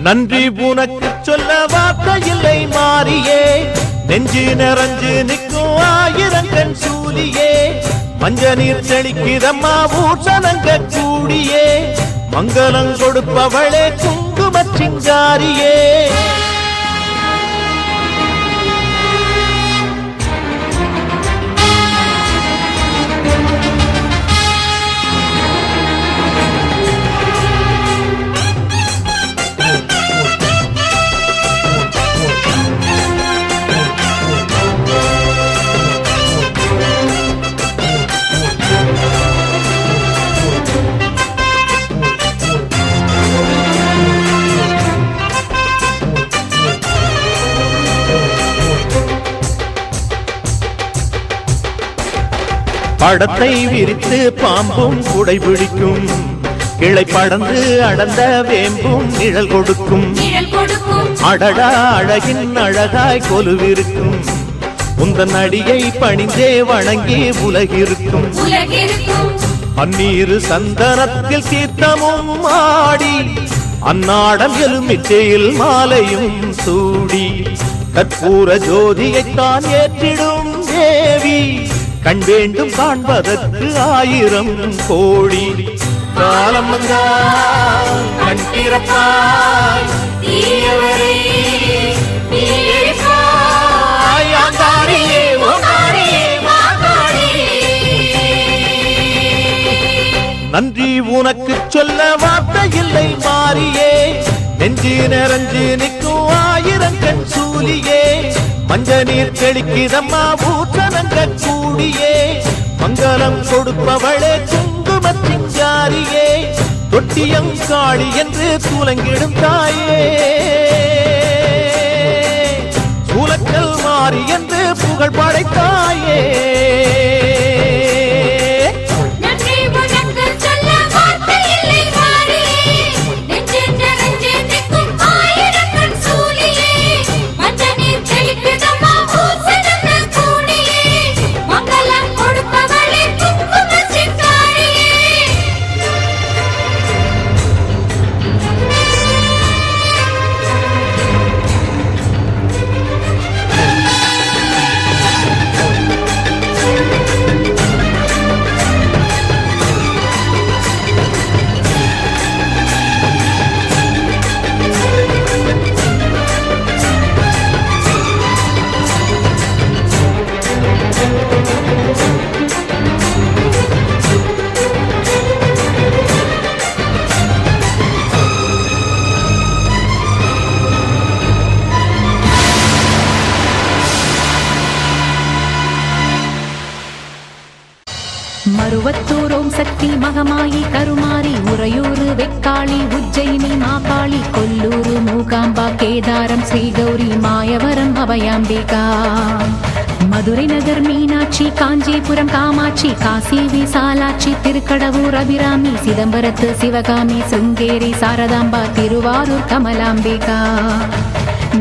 நன்றி உனக்கு சொல்ல வார்த்தை இல்லை மாறியே நெஞ்சு நிறைஞ்சு நிற்கும் ஆயிரங்கண் சூலியே மஞ்ச நீர் செழிக்கிறம்மா பூசணங்க கூடியே மங்களம் கொடுப்பவளே குங்கும சிங்காரியே படத்தை விரித்து பாம்பும் குடை பிடிக்கும் கிளை படந்து அடர்ந்த வேம்பும் நிழல் கொடுக்கும் நிழல் கொடுக்கும் அடடா அழகின் அழகாய் கொலுவிருக்கும் உந்தன் அடியை பணிந்தே வணங்கி உலகிருக்கும் உலகிருக்கும் பன்னீரு சந்தனத்தில் தீர்த்தமும் ஆடி அன்னாடம் எலுமிச்சையில் மாலையும் சூடி கற்பூர ஜோதியைத்தான் ஏற்றிடும் தேவி கண் வேண்டும் காண்பதற்கு ஆயிரம் கோடி காலம் வந்தால் கண் திறப்பாய் தீயவரே நீரிப்பாய் ஆங்காரியே ஓங்காரியே மாகாரியே நன்றி உனக்கு சொல்ல வார்த்தை இல்லை மாறியே நெஞ்சு நிறைஞ்சு நிற்கும் ஆயிரங்கண் சூலியே மஞ்ச நீர் தெளிக்கிறம்மா பூசணங்க கூடியே மங்களம் கொடுப்பவளே குங்கும சிங்காரியே தொட்டியம் காளி என்று துலங்கிடும் தாயே சூலக்கல் மாறி என்று புகழ் படைத்தாயே நன்றி உனக்கு சொல்ல வார்த்தை இல்லை மாறியே நெஞ்சு நிறைஞ்சு நிற்கும் ஆயிரக்கண் சூலியே மஞ்ச நீர் செழிக்குதம்மா பூசணங்க கூடியே மங்களம் கொடுப்பவளே குங்கும சிங்காரியே சிவசக்தி மகமாயி கருமாரி உறையூரு வெக்காளி உஜ்ஜயினி மாகாளி கொல்லூரு மூகாம்பா கேதாரம் ஸ்ரீகௌரி மாயவரம் அபயாம்பிகா மதுரை நகர் மீனாட்சி காஞ்சிபுரம் காமாட்சி காசி விசாலாட்சி திருக்கடவூர் அபிராமி சிதம்பரத்து சிவகாமி சுங்கேரி சாரதாம்பா திருவாரூர் கமலாம்பிகா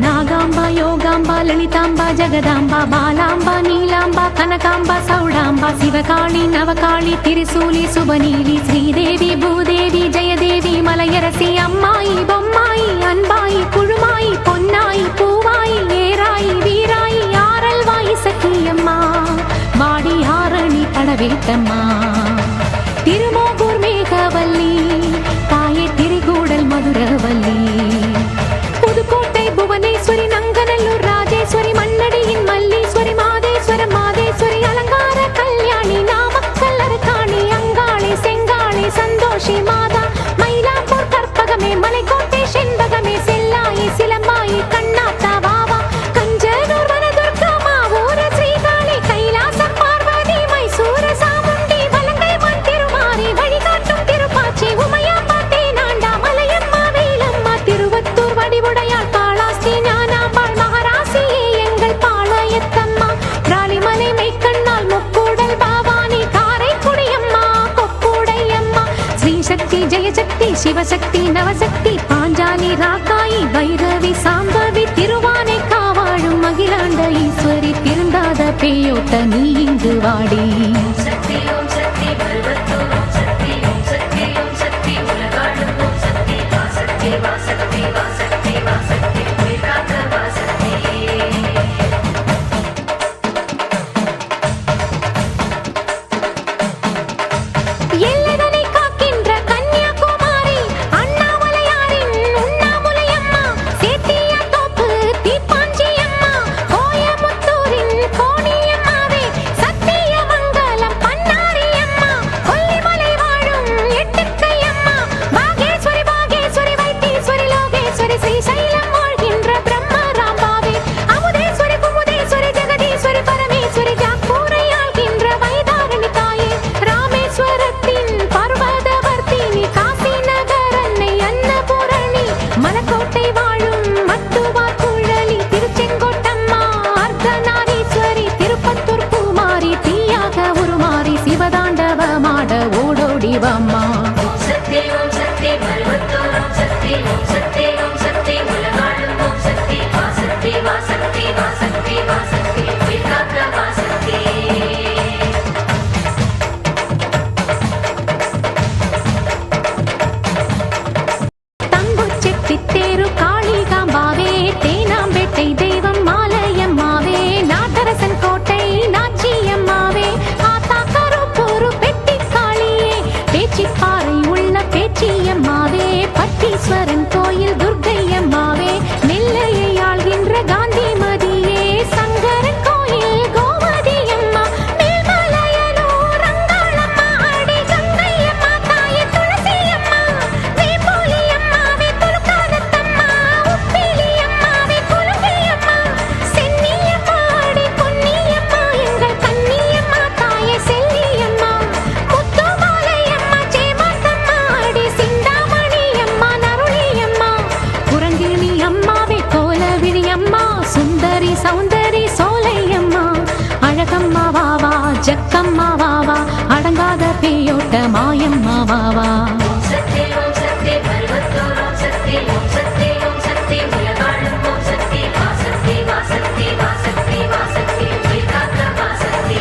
நாகாம்பா யோகாம்பா லலிதாம்பா ஜெகதாம்பா பாலாம்பா நீலாம்பா கனகாம்பா சௌடாம்பா சிவகாளி நவகாளி திரிசூலி சுபநீலி ஸ்ரீதேவி பூதேவி ஜெயதேவி மலையரசி அம்மாயி பொம்மாயி அன்பாயி குழுமாயி பொன்னாயி பூவாயி ஏராயி வீராயி ஆரல்வாயி சக்கியம்மா வாடி ஆரணி படவேட்டம்மா திருமோகூர் மேகவல்லி தாயே திரிகூடல் மதுரவல்லி புதுக்கோட்டை புவனேஸ்வரி நங்கநல்லூர் ராஜேஸ்வரி மண்ணடியின் மல்லீஸ்வரி மாதேஸ்வரம் மாதேஸ்வரி அலங்கார கல்யாணி நாமக்கல் அரக்காணி அங்காளி செங்காளி சந்தோஷி மாதா மயிலாப்பூர் கற்பகமே மலைக்கோட்டை செண்பகமே செல்லாயி சிலம்பாயி கண்ணாத்தா வாவா கஞ்சனூர் வனதுர்கா மாவூர ஸ்ரீகாளி கைலாசம் பார்வதி மைசூர சாமுண்டி வலங்கை மண் திருமாரி வழிகாட்டும் திருப்பாச்சி உமையாம்பா தேனாண்டா மலையம்மா வேலம்மா திருவத்தூர் வடிவுடையாள் காளாஸ்தி ஞானாம்பாள் மகராசியே எங்கள் பாளையத்தம்மா ராலிமலை மெய்க்கண்ணால் முக்கூடல் பாவானி காரைக்குடியம்மா கொக்குடையம்மா ஸ்ரீசக்தி ஜெயசக்தி சிவசக்தி நவசக்தி பாஞ்சாலி ராக்காயி வைரவி சாம்பவி திருவானை காவாழும் மகிழாண்ட ஈஸ்வரி திருந்தாத பேயோட்ட நீ இங்கு வாடி சக்தி ஓம் சக்தி பருவத்தூர் ஓம் சக்தி ஓம் சக்தி ஓம் சக்தி உலகாளும் ஓம் சக்தி வாசக்தி வாசக்தி வாசக்தி வாசக்தி உயிர்காக்க வாசக்தி எல்லைதனை காக்கின்ற கன்னியாகுமாரி அண்ணாமலையாரின் உண்ணாமுலையம்மா சேத்தியா தோப்பு தீப்பாஞ்சியம்மா கோயமுத்தூரின் கோணியம்மாவே சத்தியமங்கலம் பன்னாரியம்மா கொல்லிமலை வாழும் எட்டுக்கையம்மா பாகேஸ்வரி பாகேஸ்வரி வைத்தீஸ்வரி லோகேஸ்வரி ஸ்ரீசைலம் வாழ்கின்ற பிரம்மராம்பாவே அமுதேஸ்வரி குமுதேஸ்வரி ஜெகதீஸ்வரி பரமேஸ்வரி ஜாக்கூரை ஆள்கின்ற வைதாரணி தாயே ராமேஸ்வரத்தின் பர்வதவர்த்தினி காசி நகர் அன்னை அன்னபூரணி மலக்கோட்டை வாழும் மட்டுவார் குழலி திருச்செங்கோட்டம்மா அர்த்தநாரீஸ்வரி திருப்பத்தூர் பூமாரி தீயாக உருமாறி சிவதாண்டவமாட ஓடோடிவம்மா ஓம் சக்தி ஓம் சக்தி பருவத்தூர் ஓம் சக்தி ஓம் சக்தி ஓம் சக்தி உலகாளும் ஓம் சக்தி வாசக்தி வாசக்தி வாசக்தி வாசக்தி உயிர்காக்க வாசக்தி தம்புச்செட்டி தேரு காளிகாம்பாவே தேனாம்பேட்டை தெய்வம் மாலையம்மாவே நாட்டரசன் கோட்டை நாச்சியம்மாவே ஆத்தா கருப்பூரு பெட்டி காளியே பேச்சிப்பாறை உள்ள பேச்சியம்மாவே பட்டீஸ்வரன் கோயில் துர்க்கையம்மாவே நெல்லையை ஆள்கின்ற காந்திமதியே சங்கரன் கோயில் கோமதியம்மா மேல்மலையனூர் அங்காளம்மா அடி கங்கையம்மா தாயே துளசியம்மா வேப்போலியம்மாவே துலுக்காதத்தம்மா உப்பிலியம்மாவே குலுங்கியம்மா சென்னியம்மா அடி பொன்னியம்மா எங்கள் கன்னியம்மா தாயே செல்லியம்மா முத்துமாலையம்மா சேமாத்தம்மா அடி சிந்தாமணியம்மா நருளியம்மா குரங்கிணி அம்மாவே கோலவிழி அம்மா சுந்தரி சௌந்தரி சோலையம்மா அழகம்மா வாவா ஜக்கம்மா வாவா அடங்காத பேயோட்ட மாயம்மா வாவா ஓம் சக்தி ஓம் சக்தி பருவத்தூர் ஓம் சக்தி ஓம் சக்தி ஓம் சக்தி உலகாளும் ஓம் சக்தி வாசக்தி வாசக்தி வாசக்தி வாசக்தி உயிர்காக்க வாசக்தி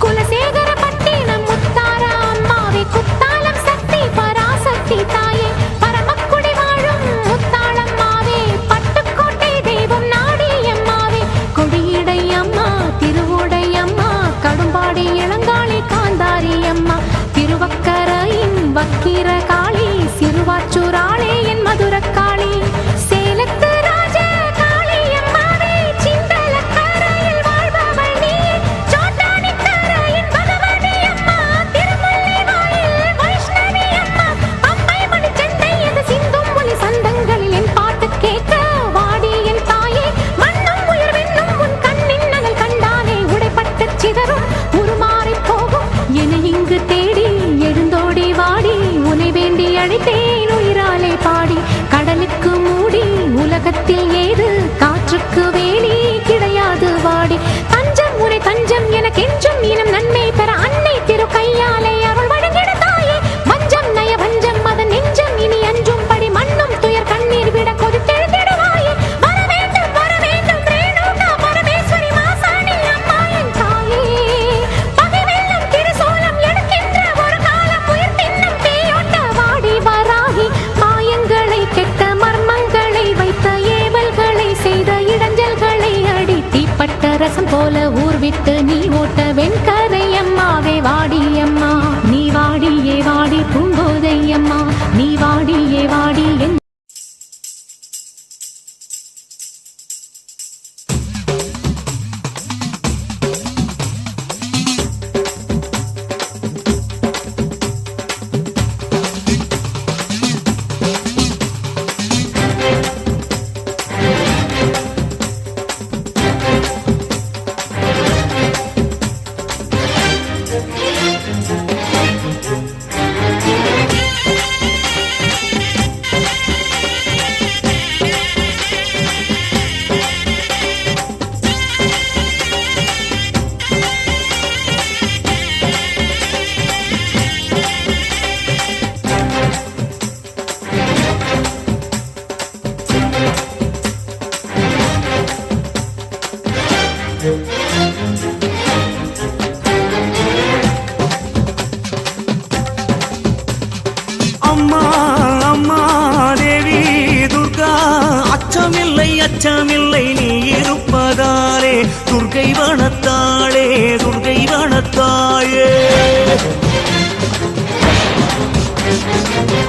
குலசேகர பட்டினம் முத்தாரா அம்மாவே குத்தாலம் சக்தி பராசக்தி தாயே பரமக்குடி வாழும் முத்தாளம்மாவே பட்டுக்கோட்டை தெய்வம் நாடியம்மாவே கொடியடை அம்மா திருவுடை அம்மா கடும்பாடி இளங்காளி காந்தாரி அம்மா திருவக்கரையின் வக்கிர காளி சிறுவாச்சூராளே என் மதுரக்காளி சேலத்து ராஜ காளி அம்மாவே சிந்தலக்கரையில் வாழ்பவள் நீ சோட்டானி கரையின் பகவதி அம்மா திருமலை வாயில் வைஷ்ணவி அம்மா அம்மை மணி சண்டை அது சிந்தும் ஒலி சந்தங்களில் என் பாட்டு கேட்க வாடி என் தாயே மண்ணும் உயிர் வெண்ணும் விட்டு நீ ஓட்ட வெண்கரையம்மாவே வாடியம்மா நீ வாடியே வாடி பூங்கோதையம்மா நீ வாடியே வாடி என் அம்மா அம்மா தேவி துர்கா அச்சமில்லை அச்சமில்லை நீ இருப்பதாலே துர்கை வனத்தாளே துர்கை வனத்தாயே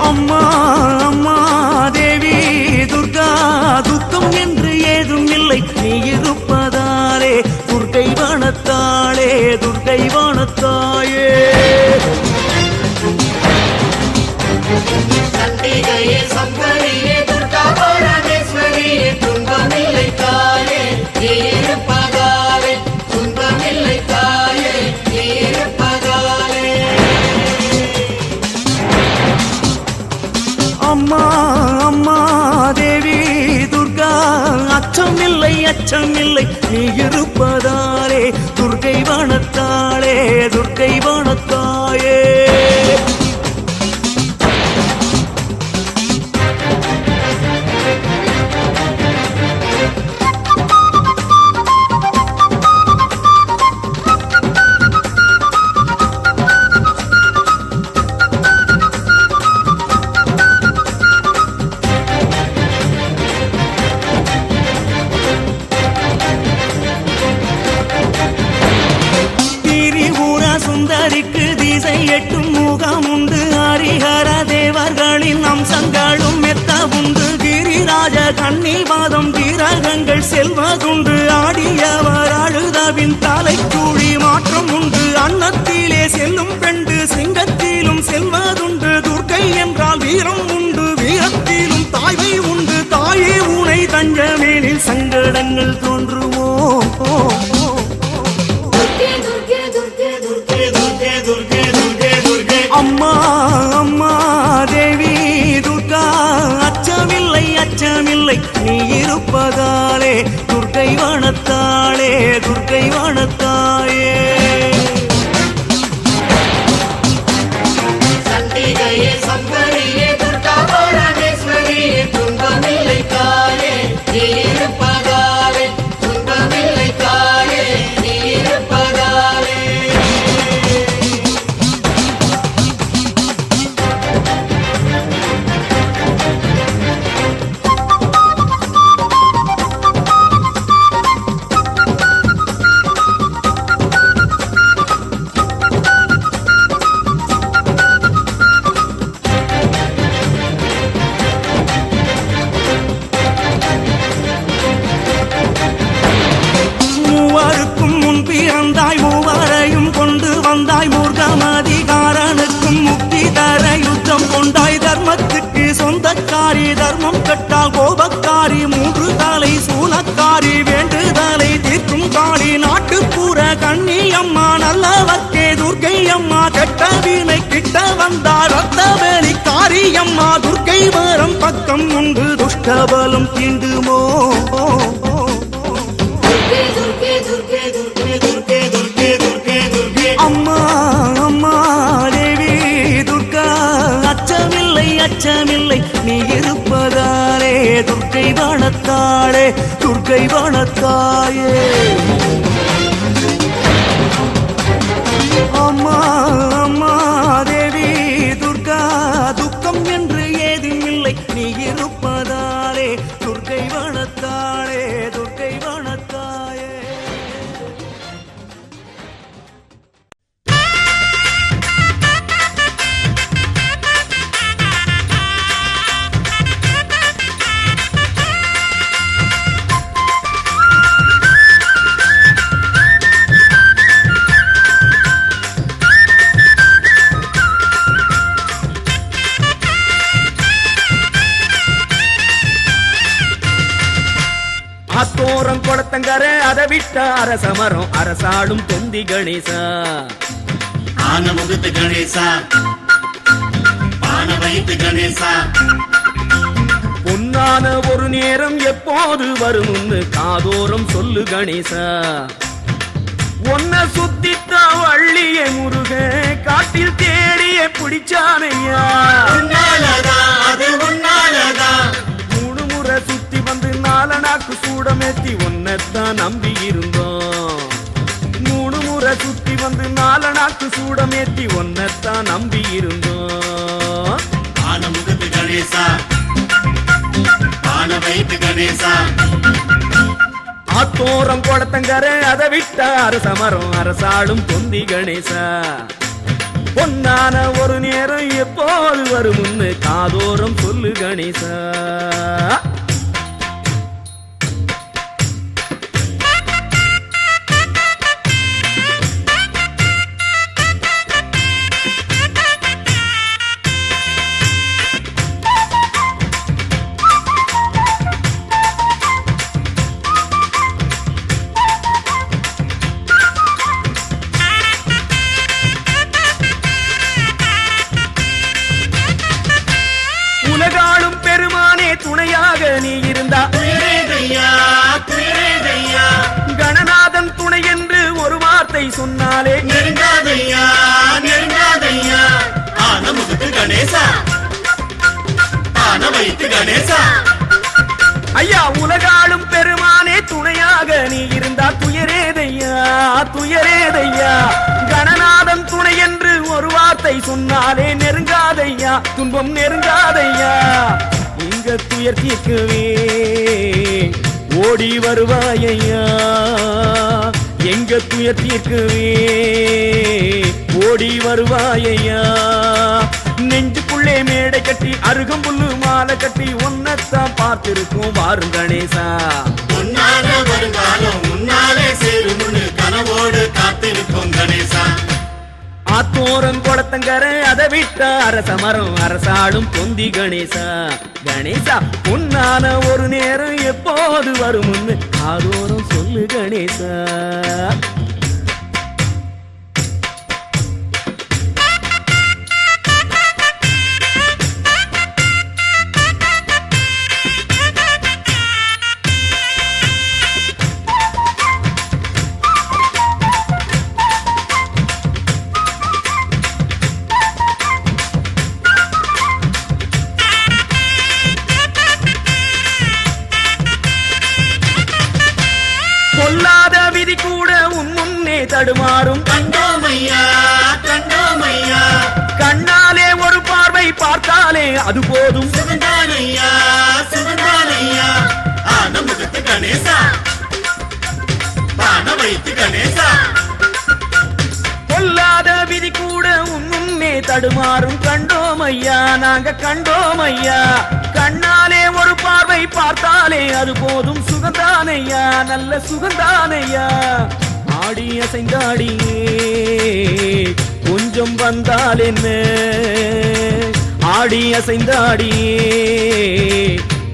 அம்மா அம்மா தேவி துர்கா துக்கம் என்று ஏதும் இல்லை நீ இருப்பதாலே துர்கை வனத்தாளே துர்கை வனத்தாயே சண்டிகையே சங்கரியே துர்கா பரமேஸ்வரியே துன்பமில்லை தாயே நீ இருப்பதாலே துன்பமில்லை தாயே நீ இருப்பதாலே அம்மா அம்மா தேவி துர்கா அச்சமில்லை அச்சமில்லை நீ இருப்பதாலே துர்கை வனத்தாளே துர்கை வனத்தாயே சுந்தரிக்கு திசை எட்டும் முகம் உண்டு ஹரிஹர தேவர்களின் அம்சங்களும் மெத்த உண்டு கிரிராஜ கன்னிவாதம் வீரகங்கள் செல்வதுண்டு ஆடியவர் அழுதவின் தலைக்கூழி மாற்றம் உண்டு அன்னத்திலே செல்லும் பெண்டு சிங்கத்திலும் செல்வதுண்டு துர்க்கை என்றால் வீரம் உண்டு வீரத்திலும் தாய்மை உண்டு தாயே உனை தஞ்சமேனில் சங்கடங்கள் தோன்றுமோ அம்மா அம்மா தேவி துர்கா அச்சமில்லை அச்சமில்லை நீ இருப்பதாலே துர்கை வனத்தாளே துர்கை வனத்தாயே சண்டிகையே சங்கரியே துர்கா பரமேஸ்வரியே துன்பமில்லை தாயே நீ இருப்பதாலே துன்பமில்லை தாயே நீ இருப்பதாலே மூவருக்கும் முன் பிறந்தாய் மூவரையும் கொண்டு வந்தாய் மூர்க்கமதிகாரனுக்கும் முக்தி தர யுத்தம் கொண்டாய் தர்மத்துக்கு சொந்தக்காரி தர்மம் கட்டால் கோபக்காரி மூன்று தலை சூலக்காரி வேண்டுதலை தீர்க்கும் காளி நாட்டுப்புற கண்ணி அம்மா நல்லவர்க்கே துர்க்கை அம்மா கெட்ட வீணை கிட்ட வந்தார் ரத்தவேலி காரி அம்மா துர்க்கை வரம் பக்கம் உண்டு துஷ்டபலம் தீண்டுமோ அம்மா அம்மா தேவி துர்கா அச்சமில்லை அச்சமில்லை நீ இருப்பதாலே துர்க்கை வனத்தாளே துர்க்கை வனத்தாயே அம்மா அம்மா தேவி துர்கா துக்கம் என்று ஏதும் இல்லை நீ இருப்பதாலே துர்க்கை வனத்தாளே துர்க்கை வனத்தாயே அதை விட்ட அரசமரம் அரசாளும் தொந்தி கணேசா. ஆனமுகத்து கணேசா, பான வைத்து கணேசா, பொன்னான ஒரு நேரம் எப்போது வரும்னு காதோரம் சொல்லு கணேசா. ஒன்ன சுத்தித்தா வள்ளிய முருக காட்டில் தேடிய பிடிச்சானையா. உன்னாலதா அது உன்னாலதா, 3 முறை சுத்தி வந்து 4 நாக்கு சூடமேத்தி ஒன்னத்தான் நம்பி இருந்தோம். 3 முறை சுத்தி வந்து 4 நாக்கு சூடமேத்தி ஒன்னத்தான் நம்பி இருந்தோம். ஆனமுகத்து கணேசா, பான வைத்து கணேசா, ஆத்தோரம் குளத்தங்கர அதை விட்ட அரசமரம் அரசாளும் தொந்தி கணேசா. பொன்னான ஒரு நேரம் எப்போது வரும்னு காதோரம் சொல்லு கணேசா. உலகாளும் பெருமானே துணையாக நீ இருந்தா, துயரேதையா துயரேதையா, கணநாதன் துணை என்று ஒரு வார்த்தை சொன்னாலே நெருங்காதையா நெருங்காதையா. ஆனமுகத்து கணேசா, பான வைத்து கணேசா, ஐயா உலகாளும் பெருமானே துணையாக நீ இருந்தா துயரேதையா துயரேதையா. கணநாதன் துணை என்று ஒரு வார்த்தை சொன்னாலே நெருங்காதையா துன்பம் நெருங்காதையா. இங்க துயர் தீர்க்கவே ஓடி வருவாயையா. எங்க துயர் தீர்க்கவே ஓடி வருவாயையா. நெஞ்சுக்குள்ளே மேடை கட்டி அருகம்புல்லு மாலை கட்டி ஒன்னத்தான் பார்த்திருக்கும் வாரும் கணேசா. உன்னால வருங்காலம் முன்னாலே சேருமுன்னு கனவோடு காத்திருக்கும் கணேசா. ஆத்தோரம் குளத்தங்கர அதை விட்ட அரசமரம் அரசாளும் தொந்தி கணேசா. கணேசா பொன்னான ஒரு நேரம் எப்போது வரும்னு காதோரம் சொல்லு கணேசா. பொல்லாத விதி கூட உன் முன்னே தடுமாறும். கண்டோமையா கண்டோமையா, கண்ணாலே ஒரு பார்வை பார்த்தாலே அது போதும். சுகந்தானையா சுகந்தானையா. ஆனமுகத்து கணேசா, பான வைத்து கணேசா, பொல்லாத விதி கூட உன் முன்னே தடுமாறும். கண்டோம் ஐயா நாங்க கண்டோம் ஐயா. கண்ணாலே ஒரு பார்வை பார்த்தாலே அது போதும். சுகந்தானையா நல்ல சுகந்தானையா. ஆடி அசைந்தாடியே கொஞ்சம் வந்தால் என்ன. ஆடி அசைந்தாடியே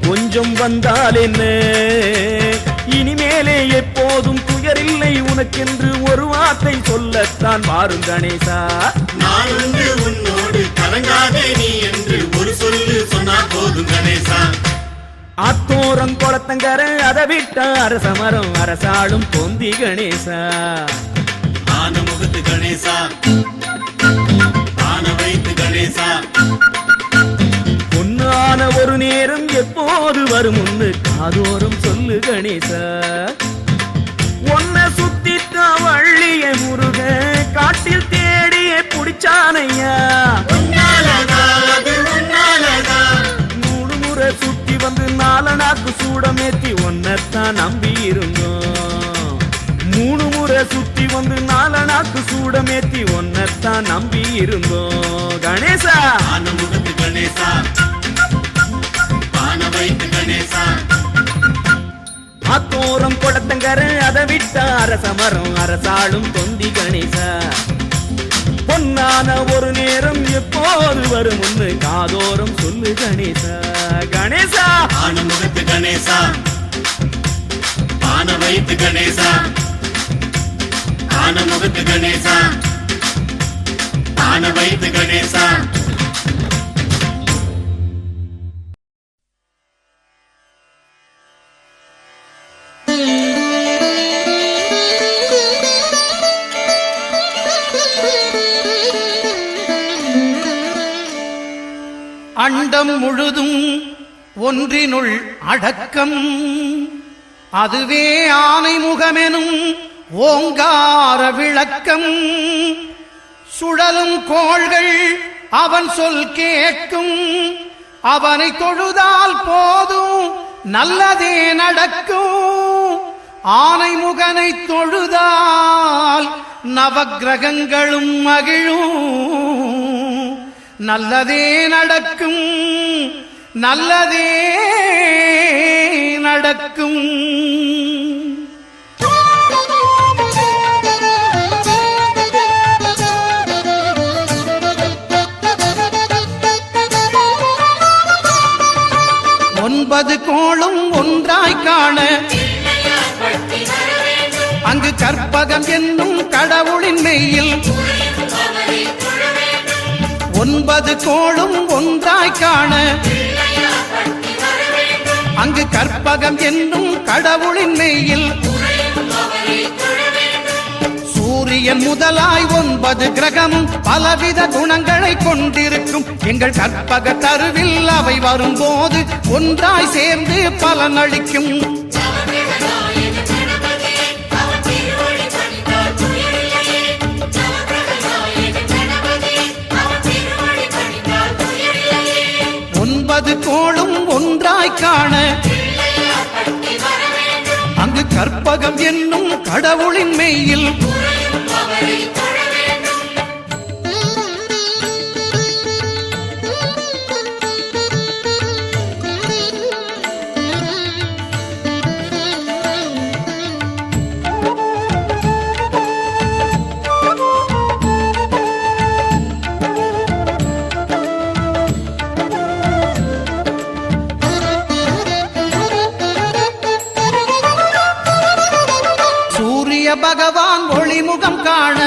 கொஞ்சம் வந்தால் என்ன. இனிமேலே எப்போதும் துயரில்லை உனக்கென்று ஒரு வார்த்தை சொல்லத்தான் வாரும் கணேசா. நான் உண்டு உன்னோடு கலங்காதே நீ என்று ஒரு சொல்லு சொன்னா போதும் கணேசா. ஆத்தோரம் குளத்தங்கர அதை விட்ட அரசமரம் அரசாளும் தொந்தி கணேசா. ஆனமுகத்து கணேசா, பான வைத்து கணேசா, பொன்னான ஒரு நேரம் எப்போது வரும்னு காதோரம் சொல்லு கணேசா. ஒன்ன சுத்தித்தா வள்ளிய முருக காட்டில் தேடிய புடிச்சானையா. உன்னாலதா அது உன்னாலதா, 3 முறை சுத்தி வந்து 4 நாக்கு சூடமேத்தி ஒன்னத்தான் நம்பி இருந்தோம். 3 முறை சுத்தி வந்து 4 நாக்கு சூடமேத்தி ஒன்னத்தான் நம்பி இருந்தோம் கணேசா. ஆனமுகத்து கணேசா, பான வைத்து கணேசா, ஆத்தோரம் குளத்தங்கர அதை விட்ட அரசமரம் அரசாளும் தொந்தி கணேசா. பொன்னான ஒரு நேரம் எப்போது வரும்னு காதோரம் சொல்லு கணேசா. கணேசா ஆனமுகத்து கணேசா, ஆன வைத்து கணேசா ஆன முகத்து கணேசா ஆன வைத்து கணேசா அண்டம் முழுதும் ஒன்றினுள் அடக்கம் அதுவே ஆனைமுகமெனும் ஓங்கார விளக்கம் சுழலும் கோள்கள் அவன் சொல் கேட்கும் அவனை தொழுதால் போதும் நல்லதே நடக்கும் ஆனைமுகனை தொழுதால் நவக்கிரகங்களும் மகிழும் நல்லதே நடக்கும் நல்லதே நடக்கும் ஒன்பது கோளும் ஒன்றாய் காண அங்கு கற்பகம் என்னும் கடவுளின் மெய்யில் ஒன்பது கோளும் ஒன்றாய் காண அங்கு கற்பகம் என்னும் கடவுளின் மெய்யில் சூரியன் முதலாய் 9 கிரகமும் பலவித குணங்களை கொண்டிருக்கும் எங்கள் கற்பக தருவில் அவை வரும்போது ஒன்றாய் சேர்ந்து பலனளிக்கும் ஒன்பது கோளும் ஒன்றாய் காண அங்கு கற்பகம் என்னும் கடவுளின் மெய்யில் பகவான் ஒளிமுகம் காண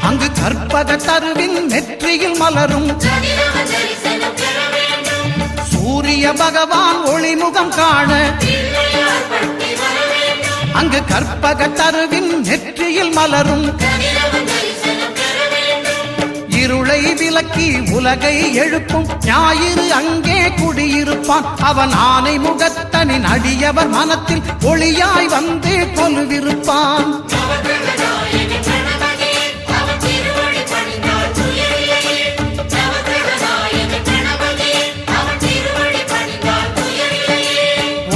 அங்கு கற்பக தருவின் நெற்றியில் மலரும் சூரிய பகவான் ஒளிமுகம் காண அங்கு கற்பக தருவின் நெற்றியில் மலரும் இருளை விலக்கி உலகை எழுப்பும் ஞாயிறு அங்கே குடியிருப்பான் அவன் ஆனை முகத்தனின் அடியவர் மனத்தில் ஒளியாய் வந்து கொலுவிருப்பான்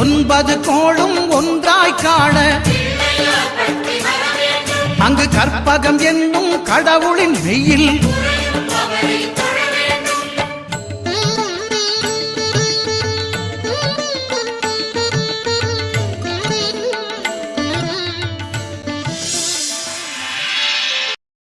ஒன்பது கோளும் ஒன்றாய் காண அங்கு கற்பகம் என்னும் கடவுளின் வெயில்